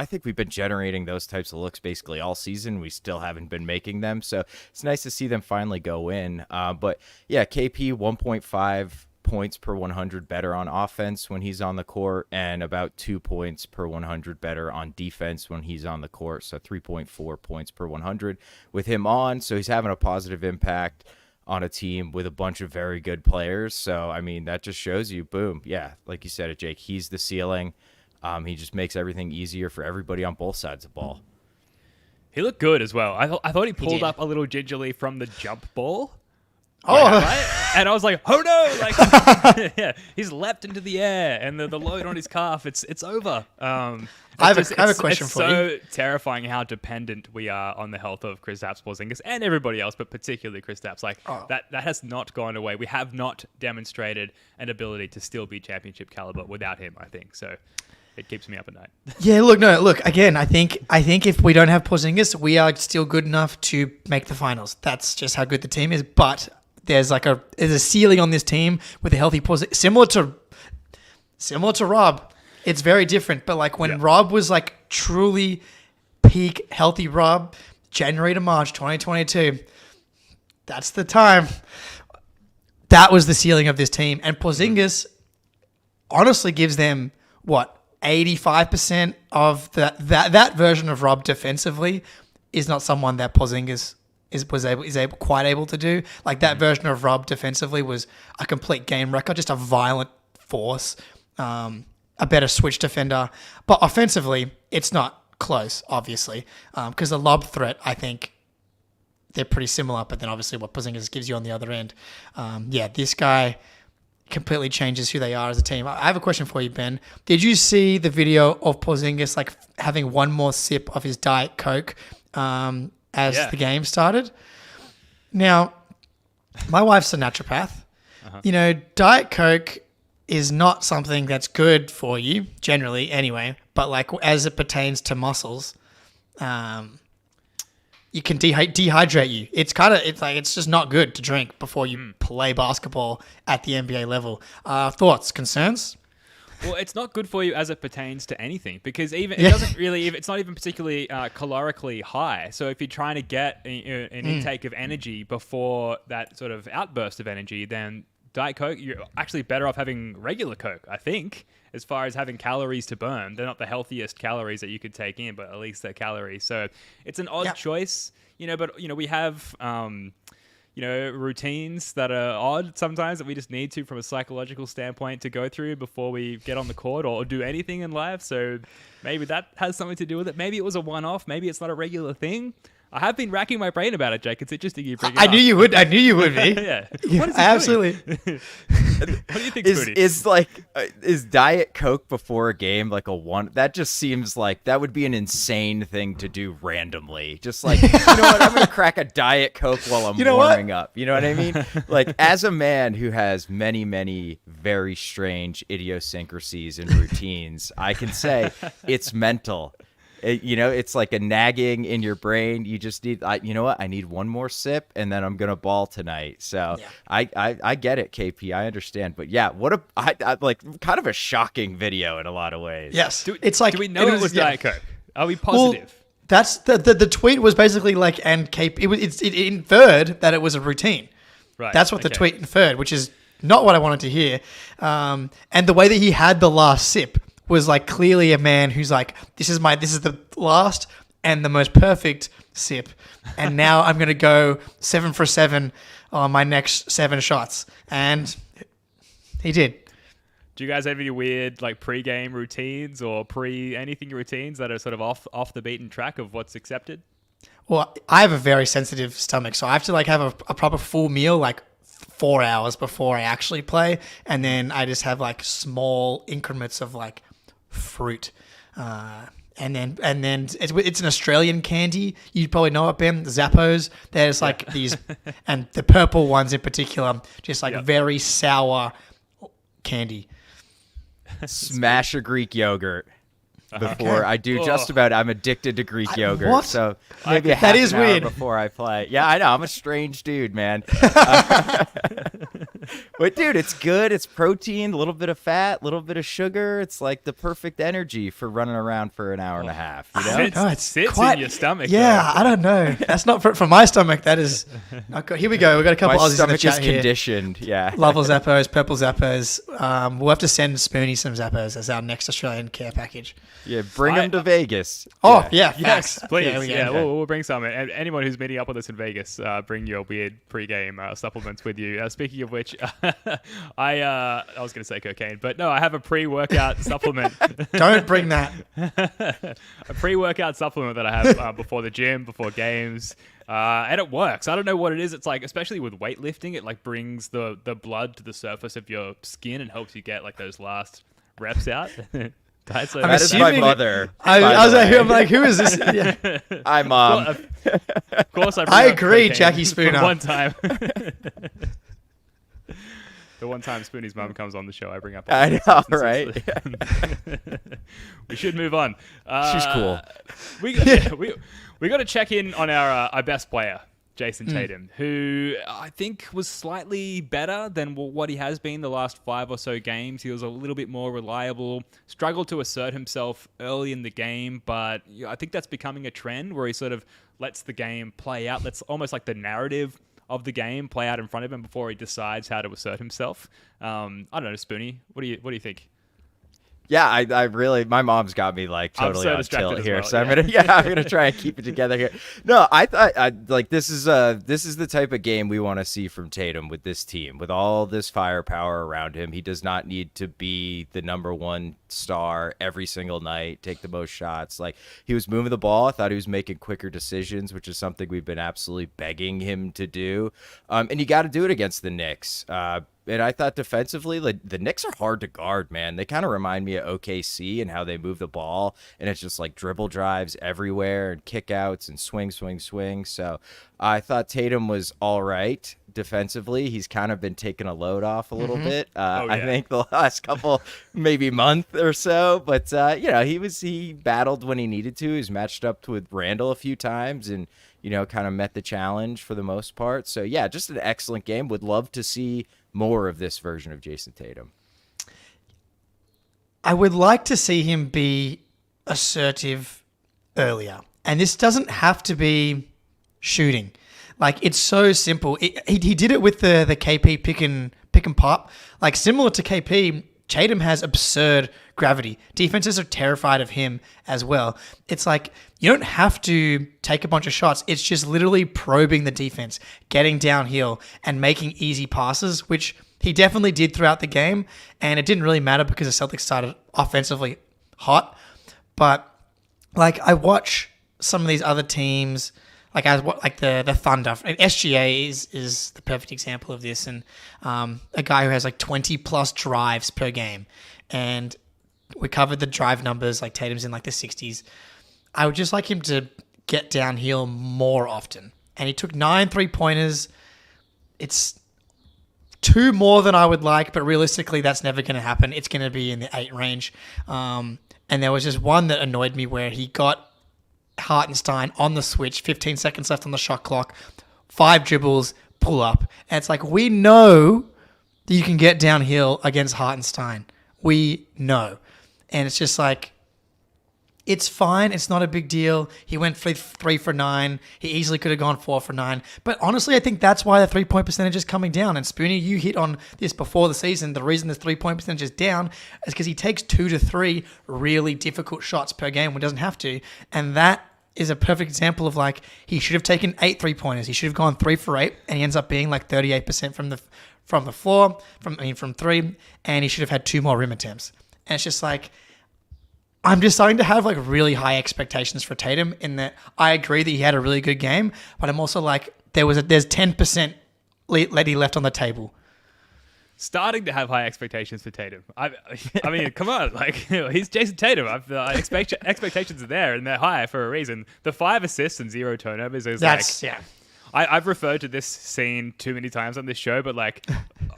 think we've been generating those types of looks basically all season. We still haven't been making them, so it's nice to see them finally go in. But yeah, KP 1.5 points per 100 better on offense when he's on the court, and about 2 points per 100 better on defense when he's on the court. So 3.4 points per 100 with him on. So he's having a positive impact on a team with a bunch of very good players. So, I mean, that just shows you, boom. Yeah, like you said, Jake, he's the ceiling. He just makes everything easier for everybody on both sides of the ball. He looked good as well. I thought he pulled up a little gingerly from the jump ball. Oh, right? And I was like, oh no! Like, yeah, he's leapt into the air, and the load on his calf, it's over. I have a question for you. It's so terrifying how dependent we are on the health of Kristaps Porzingis and everybody else, but particularly Kristaps. Like that has not gone away. We have not demonstrated an ability to still be championship caliber without him, I think. So it keeps me up at night. Yeah, look. Again, I think if we don't have Porzingis, we are still good enough to make the finals. That's just how good the team is. But there's a ceiling on this team with a healthy Porzingis, similar to Rob. It's very different. But like when Rob was like truly peak healthy Rob, January to March 2022, that's the time. That was the ceiling of this team. And Porzingis honestly gives them 85% of that version of Rob defensively is not someone that Porzingis is quite able to do. Like that version of Rob defensively was a complete game wrecker, just a violent force, a better switch defender. But offensively, it's not close, obviously, because the lob threat, I think they're pretty similar. But then obviously what Porzingis gives you on the other end, this guy completely changes who they are as a team. I have a question for you, Ben. Did you see the video of Porzingis like having one more sip of his Diet Coke as the game started? Now, my wife's a naturopath. Diet Coke is not something that's good for you, generally anyway, but like as it pertains to muscles, you can dehydrate you. It's just not good to drink before you play basketball at the NBA level. Thoughts, concerns? Well, it's not good for you as it pertains to anything because it doesn't really. It's not even particularly calorically high. So if you're trying to get an intake of energy before that sort of outburst of energy, then Diet Coke, you're actually better off having regular Coke, I think, as far as having calories to burn. They're not the healthiest calories that you could take in, but at least they're calories. So it's an odd choice, but we have routines that are odd sometimes that we just need to, from a psychological standpoint, to go through before we get on the court or do anything in life. So maybe that has something to do with it. Maybe it was a one-off. Maybe it's not a regular thing. I have been racking my brain about it, Jake. It's interesting you bring it up. I knew you would be. Yeah. What is he Absolutely. doing? What do you think, Spoony? Is Diet Coke before a game like a one? That just seems like that would be an insane thing to do randomly. Just like, you know what? I'm gonna crack a Diet Coke while I'm warming up. You know what I mean? Like, as a man who has many, many very strange idiosyncrasies and routines, I can say it's mental. It's like a nagging in your brain. You just need, I need one more sip and then I'm going to ball tonight. So I get it, KP. I understand. But yeah, kind of a shocking video in a lot of ways. Yes. Do we know it was Diet Coke? Are we positive? Well, that's the tweet was basically like, and KP, it inferred that it was a routine. Right. That's what the tweet inferred, which is not what I wanted to hear. And the way that he had the last sip was like clearly a man who's like, this is the last and the most perfect sip, and now I'm gonna go 7 for 7 on my next 7 shots, and he did. Do you guys have any weird like pre-game routines or anything routines that are sort of off the beaten track of what's accepted? Well, I have a very sensitive stomach, so I have to like have a proper full meal like 4 hours before I actually play, and then I just have like small increments of like fruit, and then it's an Australian candy. You probably know it, Ben. Zappos. There's like these, and the purple ones in particular, just like very sour candy. Smash a Greek yogurt before I do just about. I'm addicted to Greek yogurt. What? So maybe That is an hour weird. before I play. Yeah, I know. I'm a strange dude, man. But dude, it's good. It's protein, a little bit of fat, a little bit of sugar. It's like the perfect energy for running around for an hour and a half. You know? It sits in your stomach. Yeah, though. I don't know. That's not for my stomach. That is not good. Here we go. We've got a couple My Aussies in the stomach chat is here. conditioned. Yeah. Lovely Zappos, purple Zappos. We'll have to send Spoonie some Zappos as our next Australian care package. Yeah, bring them to Vegas. Oh, yeah. Yes, facts. please. Yeah, We'll bring some. And anyone who's meeting up with us in Vegas, bring your weird pre-game supplements with you. Speaking of which, I was going to say cocaine, but no, I have a pre-workout supplement. Don't bring that. A pre-workout supplement that I have before the gym, before games. And it works. I don't know what it is. It's like, especially with weightlifting, it like brings the blood to the surface of your skin and helps you get like those last reps out. That is my mother. I'm like, who is this? Yeah. Hi, Mom. Well, of course, I agree, cocaine Jackie Spooner. One time. The one time Spoonie's mum comes on the show, I bring up all I these know, substances. right? We should move on. She's cool. We got to check in on our best player, Jason Tatum, who I think was slightly better than what he has been the last 5 or so games. He was a little bit more reliable, struggled to assert himself early in the game, but I think that's becoming a trend where he sort of lets the game play out. That's almost like the narrative of the game play out in front of him before he decides how to assert himself. I don't know, Spoonie, what do you think? Yeah, I really, my mom's got me like totally on tilt here, so I'm gonna try and keep it together here. No, I thought this is the type of game we want to see from Tatum with this team, with all this firepower around him. He does not need to be the number one star every single night, take the most shots. Like, he was moving the ball. I thought he was making quicker decisions, which is something we've been absolutely begging him to do. And you got to do it against the Knicks. And I thought defensively, like, the Knicks are hard to guard, man. They kind of remind me of OKC and how they move the ball, and it's just like dribble drives everywhere and kickouts and swing. So I thought Tatum was all right defensively. He's kind of been taking a load off a little bit. I think the last couple, maybe month or so. But he battled when he needed to. He was matched up with Randall a few times and kind of met the challenge for the most part. So yeah, just an excellent game. Would love to see more of this version of Jason Tatum. I would like to see him be assertive earlier. And this doesn't have to be shooting. Like, it's so simple. He did it with the KP pick and pop. Like, similar to KP, Tatum has absurd gravity. Defenses are terrified of him as well. It's like, you don't have to take a bunch of shots. It's just literally probing the defense, getting downhill, and making easy passes, which he definitely did throughout the game. And it didn't really matter because the Celtics started offensively hot. But, like, I watch some of these other teams, like the Thunder. SGA is the perfect example of this, and a guy who has like 20 plus drives per game. And we covered the drive numbers, like Tatum's in like the 60s. I would just like him to get downhill more often. And he took 9 3-pointers. It's 2 more than I would like, but realistically, that's never going to happen. It's going to be in the 8 range. And there was just one that annoyed me where he got Hartenstein on the switch, 15 seconds left on the shot clock, 5 dribbles, pull up. And it's like, we know that you can get downhill against Hartenstein. We know. And it's just like, it's fine. It's not a big deal. He went 3 for 9. He easily could have gone 4 for 9. But honestly, I think that's why the 3-point percentage is coming down. And Spoonie, you hit on this before the season. The reason the 3-point percentage is down is because he takes 2 to 3 really difficult shots per game when he doesn't have to. And that is a perfect example of like, he should have taken 8 3-pointers. He should have gone 3 for 8, and he ends up being like 38% from the floor, from 3, and he should have had 2 more rim attempts. And it's just like, I'm just starting to have like really high expectations for Tatum in that I agree that he had a really good game, but I'm also like, there's 10% Letty left on the table. Starting to have high expectations for Tatum. I mean, come on, like, he's Jason Tatum. Expectations are there, and they're high for a reason. The 5 assists and 0 turnovers is I've referred to this scene too many times on this show, but like,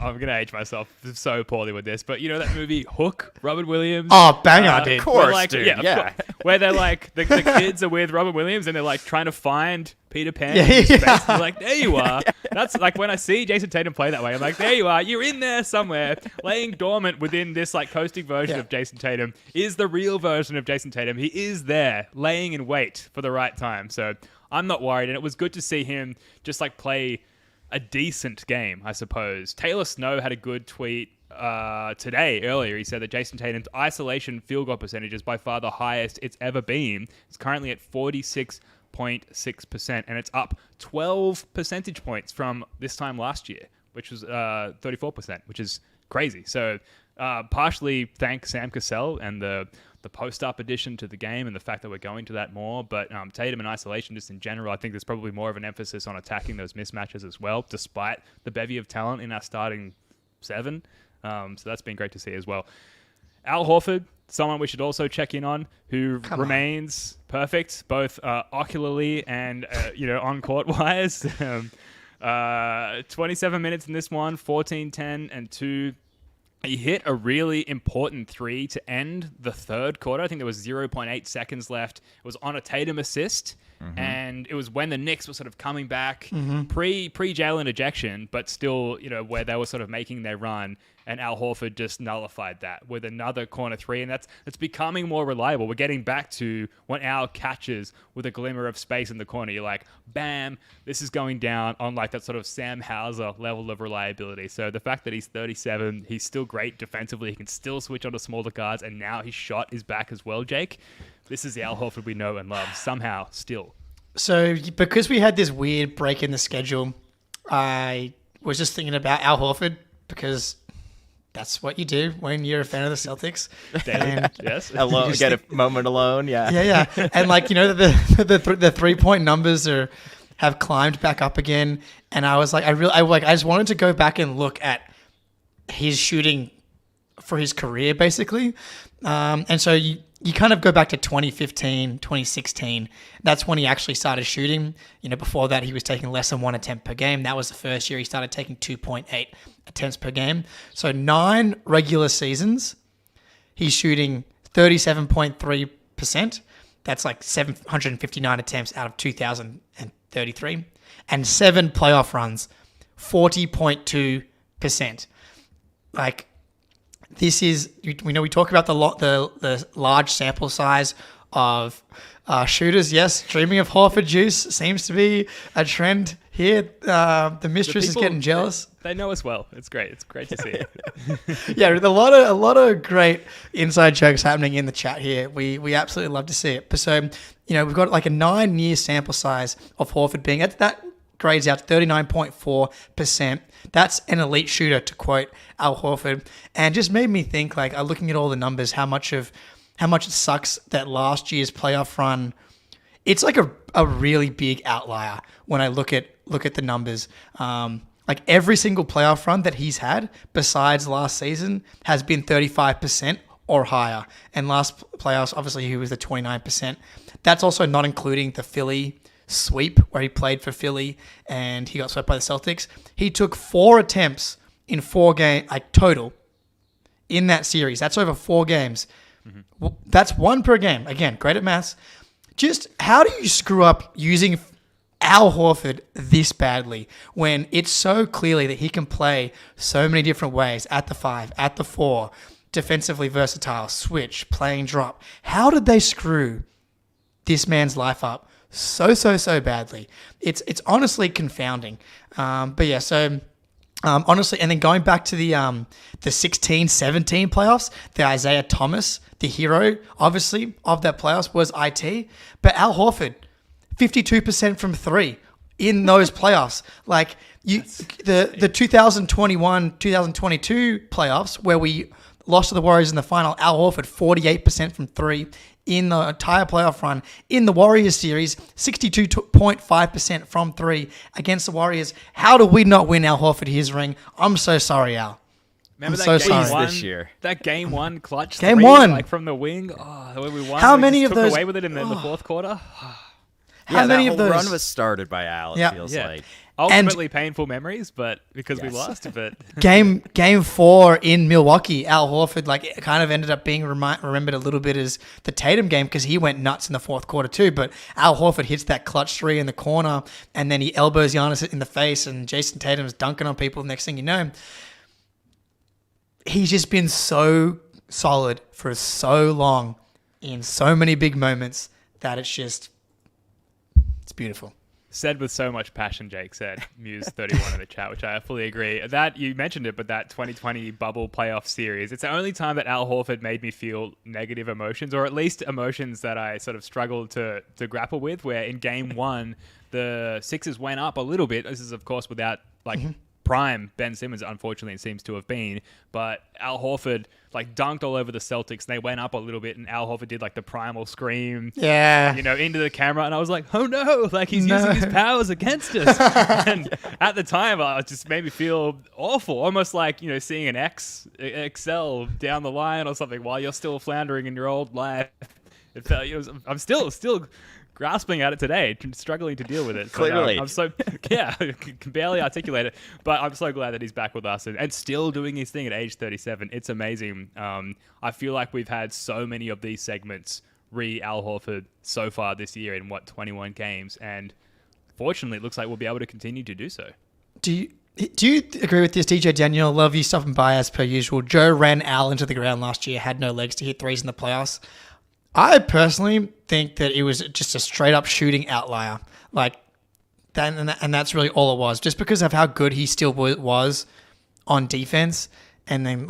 I'm gonna age myself so poorly with this. But you know that movie Hook, Robin Williams? Oh, banger, dude. Of course, like, dude. Yeah. Where they're like, the kids are with Robin Williams and they're like trying to find Peter Pan Yeah, in space. yeah. And they're like, there you are. That's like when I see Jason Tatum play that way, I'm like, there you are. You're in there somewhere, laying dormant within this like coasting version of Jason Tatum is the real version of Jason Tatum. He is there, laying in wait for the right time. So I'm not worried, and it was good to see him just like play a decent game, I suppose. Taylor Snow had a good tweet earlier. He said that Jason Tatum's isolation field goal percentage is by far the highest it's ever been. It's currently at 46.6%, and it's up 12 percentage points from this time last year, which was 34%, which is crazy. So partially thank Sam Cassell and the post-up addition to the game and the fact that we're going to that more. But Tatum and isolation just in general, I think there's probably more of an emphasis on attacking those mismatches as well, despite the bevy of talent in our starting 7. So that's been great to see as well. Al Horford, someone we should also check in on, who remains perfect, both ocularly and on court wise. 27 minutes in this one, 14, 10, and 2. He hit a really important 3 to end the third quarter. I think there was 0.8 seconds left. It was on a Tatum assist, and it was when the Knicks were sort of coming back pre-Jalen ejection, but still, where they were sort of making their run, and Al Horford just nullified that with another corner 3, and that's becoming more reliable. We're getting back to when Al catches with a glimmer of space in the corner. You're like, bam, this is going down on like that sort of Sam Hauser level of reliability. So the fact that he's 37, he's still great defensively. He can still switch onto smaller guards, and now his shot is back as well, Jake. This is the Al Horford we know and love, somehow, still. So because we had this weird break in the schedule, I was just thinking about Al Horford because that's what you do when you're a fan of the Celtics. And Yes. Alone, get a moment alone. Yeah. yeah. And like, the 3-point numbers have climbed back up again. And I was like, I just wanted to go back and look at his shooting for his career, basically. And so you kind of go back to 2015, 2016. That's when he actually started shooting. Before that, he was taking less than 1 attempt per game. That was the first year he started taking 2.8 attempts per game. So 9 regular seasons, he's shooting 37.3%. That's like 759 attempts out of 2,033. And 7 playoff runs, 40.2%. Like, this is, we talk about the large sample size of shooters. Yes, dreaming of Horford juice seems to be a trend here. The mistress is getting jealous. They know us well. It's great. It's great to see it. Yeah, a lot of great inside jokes happening in the chat here. We absolutely love to see it. But so, we've got like a 9-year sample size of Horford being that grades out to 39.4%. That's an elite shooter, to quote Al Horford, and just made me think, like, looking at all the numbers, how much it sucks that last year's playoff run. It's like a really big outlier when I look at the numbers. Like every single playoff run that he's had besides last season has been 35% or higher. And last playoffs, obviously, he was the 29%. That's also not including the Philly sweep where he played for Philly and he got swept by the Celtics. He took 4 attempts in 4 games, like total, in that series. That's over 4 games. Mm-hmm. That's 1 per game. Again, great at maths. Just how do you screw up using Al Horford this badly when it's so clearly that he can play so many different ways at the 5, at the 4, defensively versatile, switch, playing drop? How did they screw this man's life up so badly? It's honestly confounding. But yeah, so honestly, and then going back to the 16-17 playoffs, the Isaiah Thomas, the hero, obviously, of that playoffs was IT, but Al Horford, 52% from 3 in those playoffs. Like the 2021-2022 playoffs where we lost to the Warriors in the final, Al Horford 48% from 3 in the entire playoff run. In the Warriors series, 62.5% from 3 against the Warriors. How do we not win Al Horford his ring? I'm so sorry, Al. Remember I'm that so game sorry. one, This year. That game 1 clutch Game 3, 1. like from the wing. Oh, the way we won. How we many just of took those- away with it in the fourth quarter? How many that of whole those run was started by Al, it Yeah. feels Yeah. like. Ultimately painful memories, but because we Yes. lost, but Game 4 in Milwaukee, Al Horford it kind of ended up being remembered a little bit as the Tatum game because he went nuts in the fourth quarter too. But Al Horford hits that clutch 3 in the corner, and then he elbows Giannis in the face, and Jason Tatum's dunking on people. Next thing you know, he's just been so solid for so long in so many big moments that it's beautiful. said with so much passion, Jake said, Muse31 in the chat, which I fully agree. That, you mentioned it, but that 2020 bubble playoff series, it's the only time that Al Horford made me feel negative emotions, or at least emotions that I sort of struggled to grapple with, where in game 1, the Sixers went up a little bit. This is, of course, without, prime Ben Simmons, unfortunately, it seems to have been. But Al Horford, dunked all over the Celtics, and they went up a little bit, and Al Horford did, the primal scream, into the camera, and I was like, oh no, he's using his powers against us. And at the time, it just made me feel awful, almost like, seeing an Excel down the line or something while you're still floundering in your old life. It felt, I'm still grasping at it today, struggling to deal with it. Clearly. I'm so, can barely articulate it, but I'm so glad that he's back with us and still doing his thing at age 37. It's amazing. I feel like we've had so many of these segments Al Horford so far this year in 21 games, and fortunately it looks like we'll be able to continue to do so. Do you agree with this, DJ Daniel? Love you stopping by as per usual. Joe ran Al into the ground last year, had no legs to hit threes in the playoffs. I personally think that it was just a straight-up shooting outlier. And that's really all it was. Just because of how good he still was on defense, and then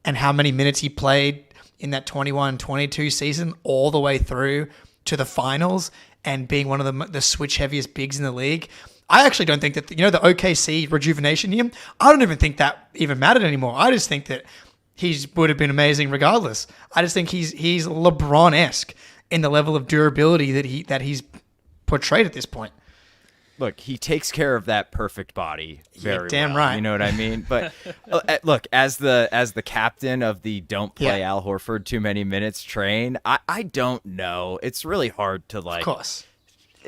and how many minutes he played in that 21-22 season all the way through to the finals, and being one of the switch-heaviest bigs in the league. I actually don't think that, the OKC rejuvenation here, I don't even think that even mattered anymore. I just think that he would have been amazing regardless. I just think he's LeBron-esque in the level of durability that he's portrayed at this point. Look, he takes care of that perfect body very damn well. right. You know what I mean? But look, as the captain of the don't play Al Horford too many minutes train, I don't know. It's really hard to Of course.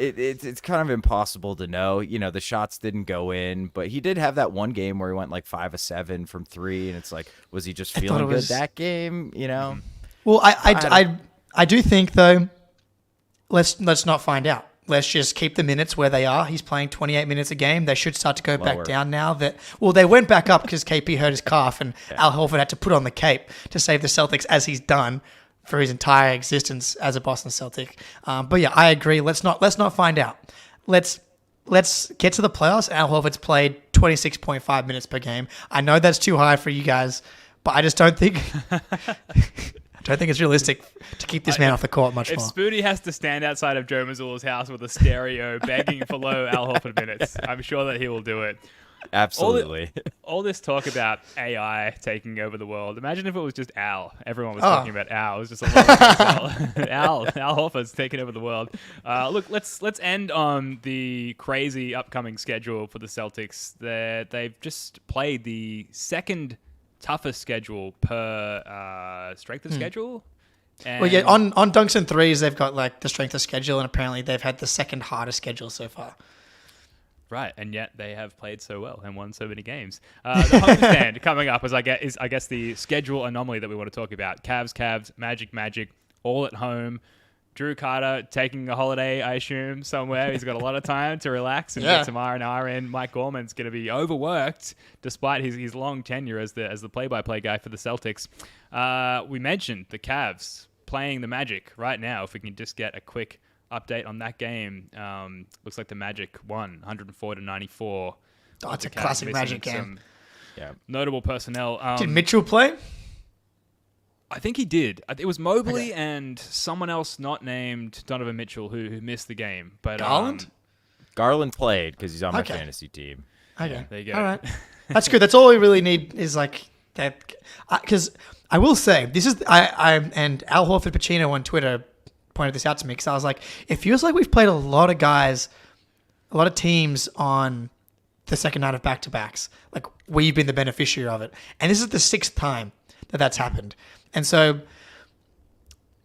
It's kind of impossible to know. The shots didn't go in, but he did have that one game where he went 5 of 7 from 3, and it's was he just feeling good that game? Well, I do think though. Let's not find out. let's just keep the minutes where they are. He's playing 28 minutes a game. They should start to go Lower. back down now. They went back up because KP hurt his calf, and Al Horford had to put on the cape to save the Celtics, as he's done for his entire existence as a Boston Celtic. But yeah, I agree. Let's not find out. Let's get to the playoffs. Al Horford's played 26.5 minutes per game. I know that's too high for you guys, but I just don't think it's realistic to keep this man off the court much If more. Spoonie has to stand outside of Joe Mazzulla's house with a stereo begging for low Al Horford minutes, I'm sure that he will do it. Absolutely. All this talk about AI taking over the world. Imagine if it was just Al. Everyone was talking about Al. It was just a lot of Al Horford's taking over the world. Look, let's end on the crazy upcoming schedule for the Celtics. They've just played the second toughest schedule per strength of schedule. And Well, yeah, on dunks and threes, they've got like the strength of schedule, and apparently they've had the second hardest schedule so far. Right, and yet they have played so well and won so many games. The homestand coming up is I guess the schedule anomaly that we want to talk about. Cavs, Magic, all at home. Jrue Carter taking a holiday, I assume, somewhere. He's got a lot of time to relax and get some R&R in. Mike Gorman's going to be overworked despite his long tenure as the play-by-play guy for the Celtics. We mentioned the Cavs playing the Magic right now. If we can just get a quick update on that game. Looks like the Magic won 104-94. Oh, it's a The Cavs classic missing Magic game. some notable personnel. Did Mitchell play? I think he did. It was Mobley and someone else not named Donovan Mitchell who missed the game. But Garland? Garland played because he's on my Okay. fantasy team. Okay. there you go. All right. That's good. That's all we really need is like that. Because I will say, this is, and Al Horford Pacino on Twitter pointed this out to me because I was like, it feels like we've played a lot of teams on the second night of back-to-backs. Like, we've been the beneficiary of it. And this is the 6th time that's happened. And so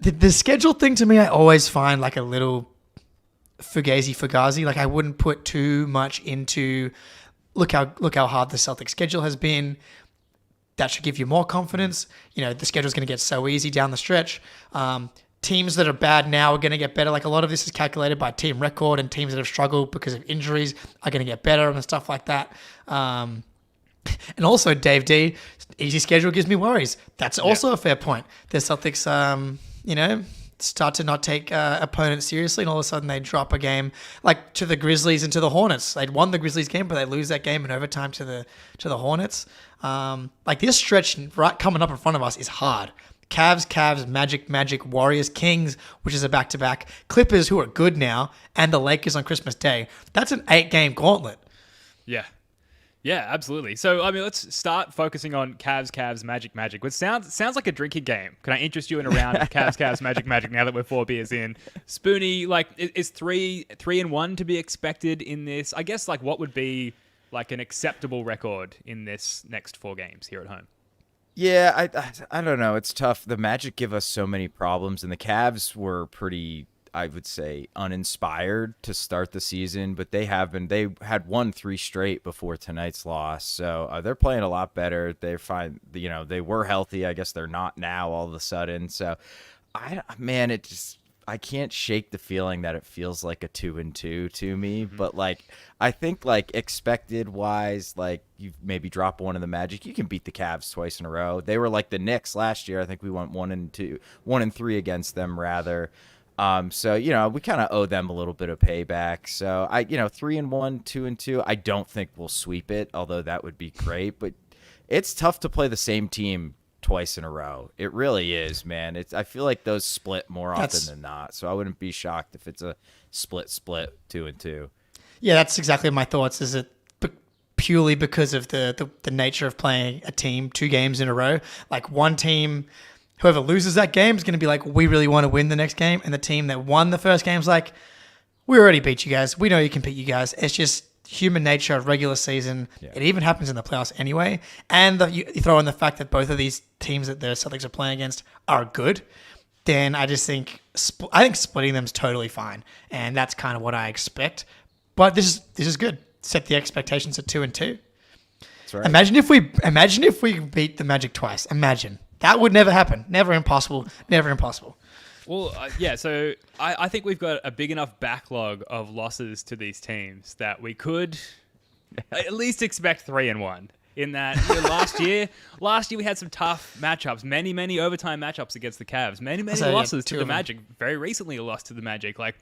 the schedule thing to me, I always find like a little fugazi. Like, I wouldn't put too much into look how hard the Celtic schedule has been. That should give you more confidence. You know, the schedule's going to get so easy down the stretch. Teams that are bad now are going to get better. Like, a lot of this is calculated by team record, and teams that have struggled because of injuries are going to get better and stuff like that. And also, Dave D, easy schedule gives me worries. That's also a fair point. The Celtics, start to not take opponents seriously, and all of a sudden they drop a game like to the Grizzlies and to the Hornets. They'd won the Grizzlies game, but they lose that game in overtime to the Hornets. Like, this stretch right coming up in front of us is hard. Cavs, Magic, Warriors, Kings, which is a back-to-back, Clippers, who are good now, and the Lakers on Christmas Day. That's an 8-game gauntlet. Yeah, absolutely. So, I mean, let's start focusing on Cavs, Magic. Which sounds like a drinking game. Can I interest you in a round of Cavs, Magic now that we're 4 beers in? Spoonie, like, is 3-1 to be expected in this? I guess, like, what would be, like, an acceptable record in this next 4 games here at home? Yeah, I don't know. It's tough. The Magic give us so many problems, and the Cavs were pretty, I would say, uninspired to start the season, but they had won 3 straight before tonight's loss. So they're playing a lot better. They're fine. You know, they were healthy. I guess they're not now all of a sudden. So I can't shake the feeling that it feels like a 2-2 to me. Mm-hmm. But like, I think like expected wise, like you maybe drop one in the Magic, you can beat the Cavs twice in a row. They were like the Knicks last year. I think we went 1-3 against them rather. So, you know, we kind of owe them a little bit of payback. So 3-1, 2-2, I don't think we'll sweep it, although that would be great, but it's tough to play the same team twice in a row. It really is, man. I feel like those split more often than not. So I wouldn't be shocked if it's a split 2-2. Yeah, that's exactly my thoughts. Is it purely because of the nature of playing a team 2 games in a row? Like, one team, whoever loses that game is going to be like, we really want to win the next game. And the team that won the first game is like, we already beat you guys. We know you can beat you guys. It's just human nature of regular season. Yeah. It even happens in the playoffs anyway. And you throw in the fact that both of these teams that the Celtics are playing against are good, then I just think splitting them is totally fine. And that's kind of what I expect. But this is good. Set the expectations at 2-2. That's right. Imagine if we beat the Magic twice. Imagine. That would never happen. Never impossible. Well, yeah, so I think we've got a big enough backlog of losses to these teams that we could at least expect 3-1. In that last year we had some tough matchups, many overtime matchups against the Cavs, many losses to the Magic. Very recently, a loss to the Magic. Like,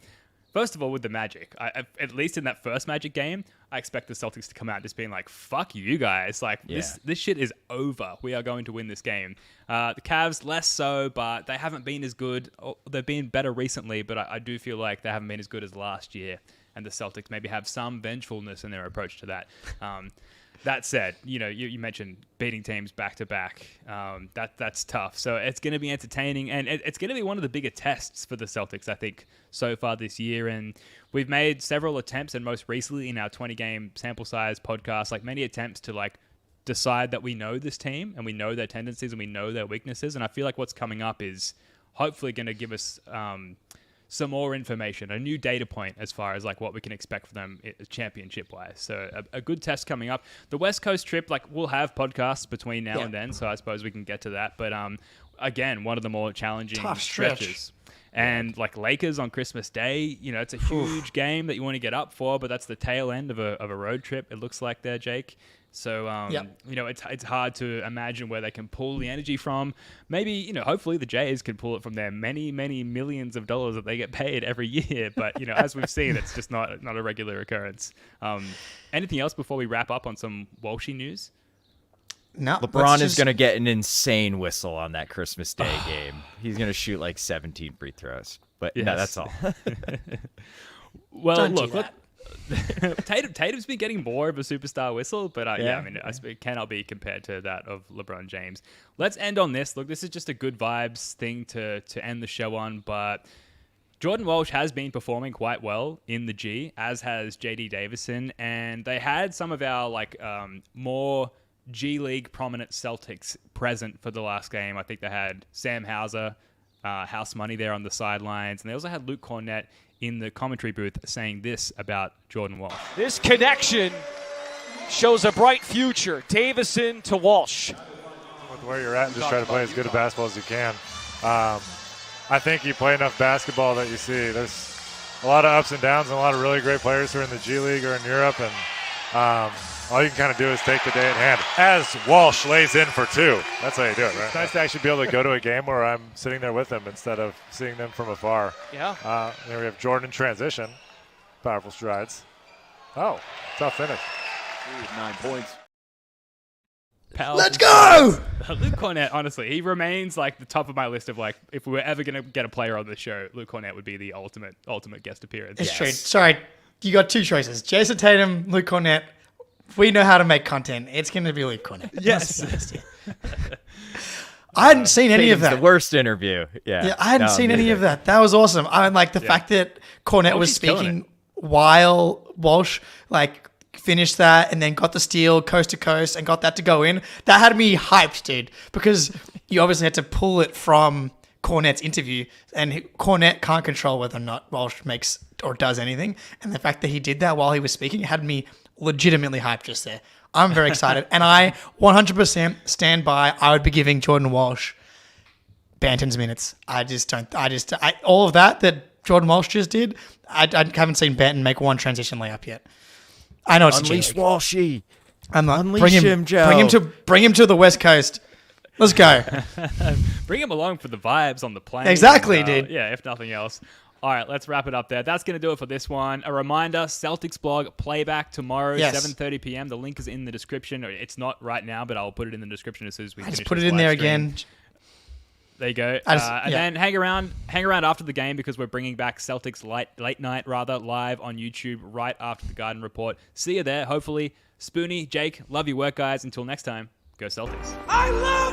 first of all, with the Magic, at least in that first Magic game, I expect the Celtics to come out just being like, "Fuck you guys! Like this shit is over. We are going to win this game." The Cavs less so, but they haven't been as good. They've been better recently, but I do feel like they haven't been as good as last year. And the Celtics maybe have some vengefulness in their approach to that. That said, you mentioned beating teams back to back. That's tough. So it's going to be entertaining, and it's going to be one of the bigger tests for the Celtics, I think, so far this year. And we've made several attempts, and most recently in our 20-game sample size podcast, like many attempts to decide that we know this team and we know their tendencies and we know their weaknesses. And I feel like what's coming up is hopefully going to give us some more information, a new data point as far as what we can expect from them championship wise. So a good test coming up. The West Coast trip, we'll have podcasts between now and then, so I suppose we can get to that. But again, one of the more challenging stretches. And Lakers on Christmas Day, it's a huge game that you want to get up for, but that's the tail end of a road trip. It looks like there, Jake. So, it's hard to imagine where they can pull the energy from. Maybe, hopefully the Jays can pull it from their many, many millions of dollars that they get paid every year. But, as we've seen, it's just not a regular occurrence. Anything else before we wrap up on some Walshy news? No. LeBron is going to get an insane whistle on that Christmas Day game. He's going to shoot 17 free throws. But no, that's all. Well, Don't look, do that. Tatum's been getting more of a superstar whistle, but it cannot be compared to that of LeBron James. Let's end on this. Look, this is just a good vibes thing to end the show on, but Jordan Walsh has been performing quite well in the G, as has JD Davison, and they had some of our more G League prominent Celtics present for the last game. I think they had Sam Hauser, House Money there on the sidelines, and they also had Luke Cornett in the commentary booth saying this about Jordan Walsh. This connection shows a bright future. Davison to Walsh. With where you're at and just try to play as good a basketball as you can. I think you play enough basketball that you see there's a lot of ups and downs and a lot of really great players who are in the G League or in Europe, and all you can kind of do is take the day at hand. As Walsh lays in for two. That's how you do it, right? It's nice to actually be able to go to a game where I'm sitting there with them instead of seeing them from afar. Yeah. There we have Jordan in transition. Powerful strides. Oh, tough finish. 9 points. Let's go! Luke Cornett, honestly, he remains the top of my list of if we were ever going to get a player on the show, Luke Cornett would be the ultimate guest appearance. It's true. Sorry, you got two choices. Jason Tatum, Luke Cornett. If we know how to make content, it's going to be Luke Cornett. Yes. I hadn't seen any of that. The worst interview. Yeah, I hadn't seen any of that. That was awesome. I like the fact that Cornett was speaking while Walsh finished that and then got the steal coast to coast and got that to go in. That had me hyped, dude, because you obviously had to pull it from Cornett's interview, and Cornett can't control whether or not Walsh makes or does anything. And the fact that he did that while he was speaking had me legitimately hyped just there. I'm very excited, and I 100% stand by. I would be giving Jordan Walsh Banton's minutes. All of that Jordan Walsh just did. I haven't seen Banton make one transition layup yet. I know it's Unleash Walshy. I'm not. Unleash him, Joe. Bring him to the West Coast. Let's go. Bring him along for the vibes on the plane. Exactly, dude. Yeah, if nothing else. All right, let's wrap it up there. That's going to do it for this one. A reminder, Celtics blog Playback tomorrow, 7:30 p.m. The link is in the description. It's not right now, but I'll put it in the description as soon as we finish. Just put it in there again. There you go. Then hang around after the game because we're bringing back Celtics late night live on YouTube right after the Garden Report. See you there, hopefully. Spoonie, Jake, love your work, guys. Until next time, go Celtics. I love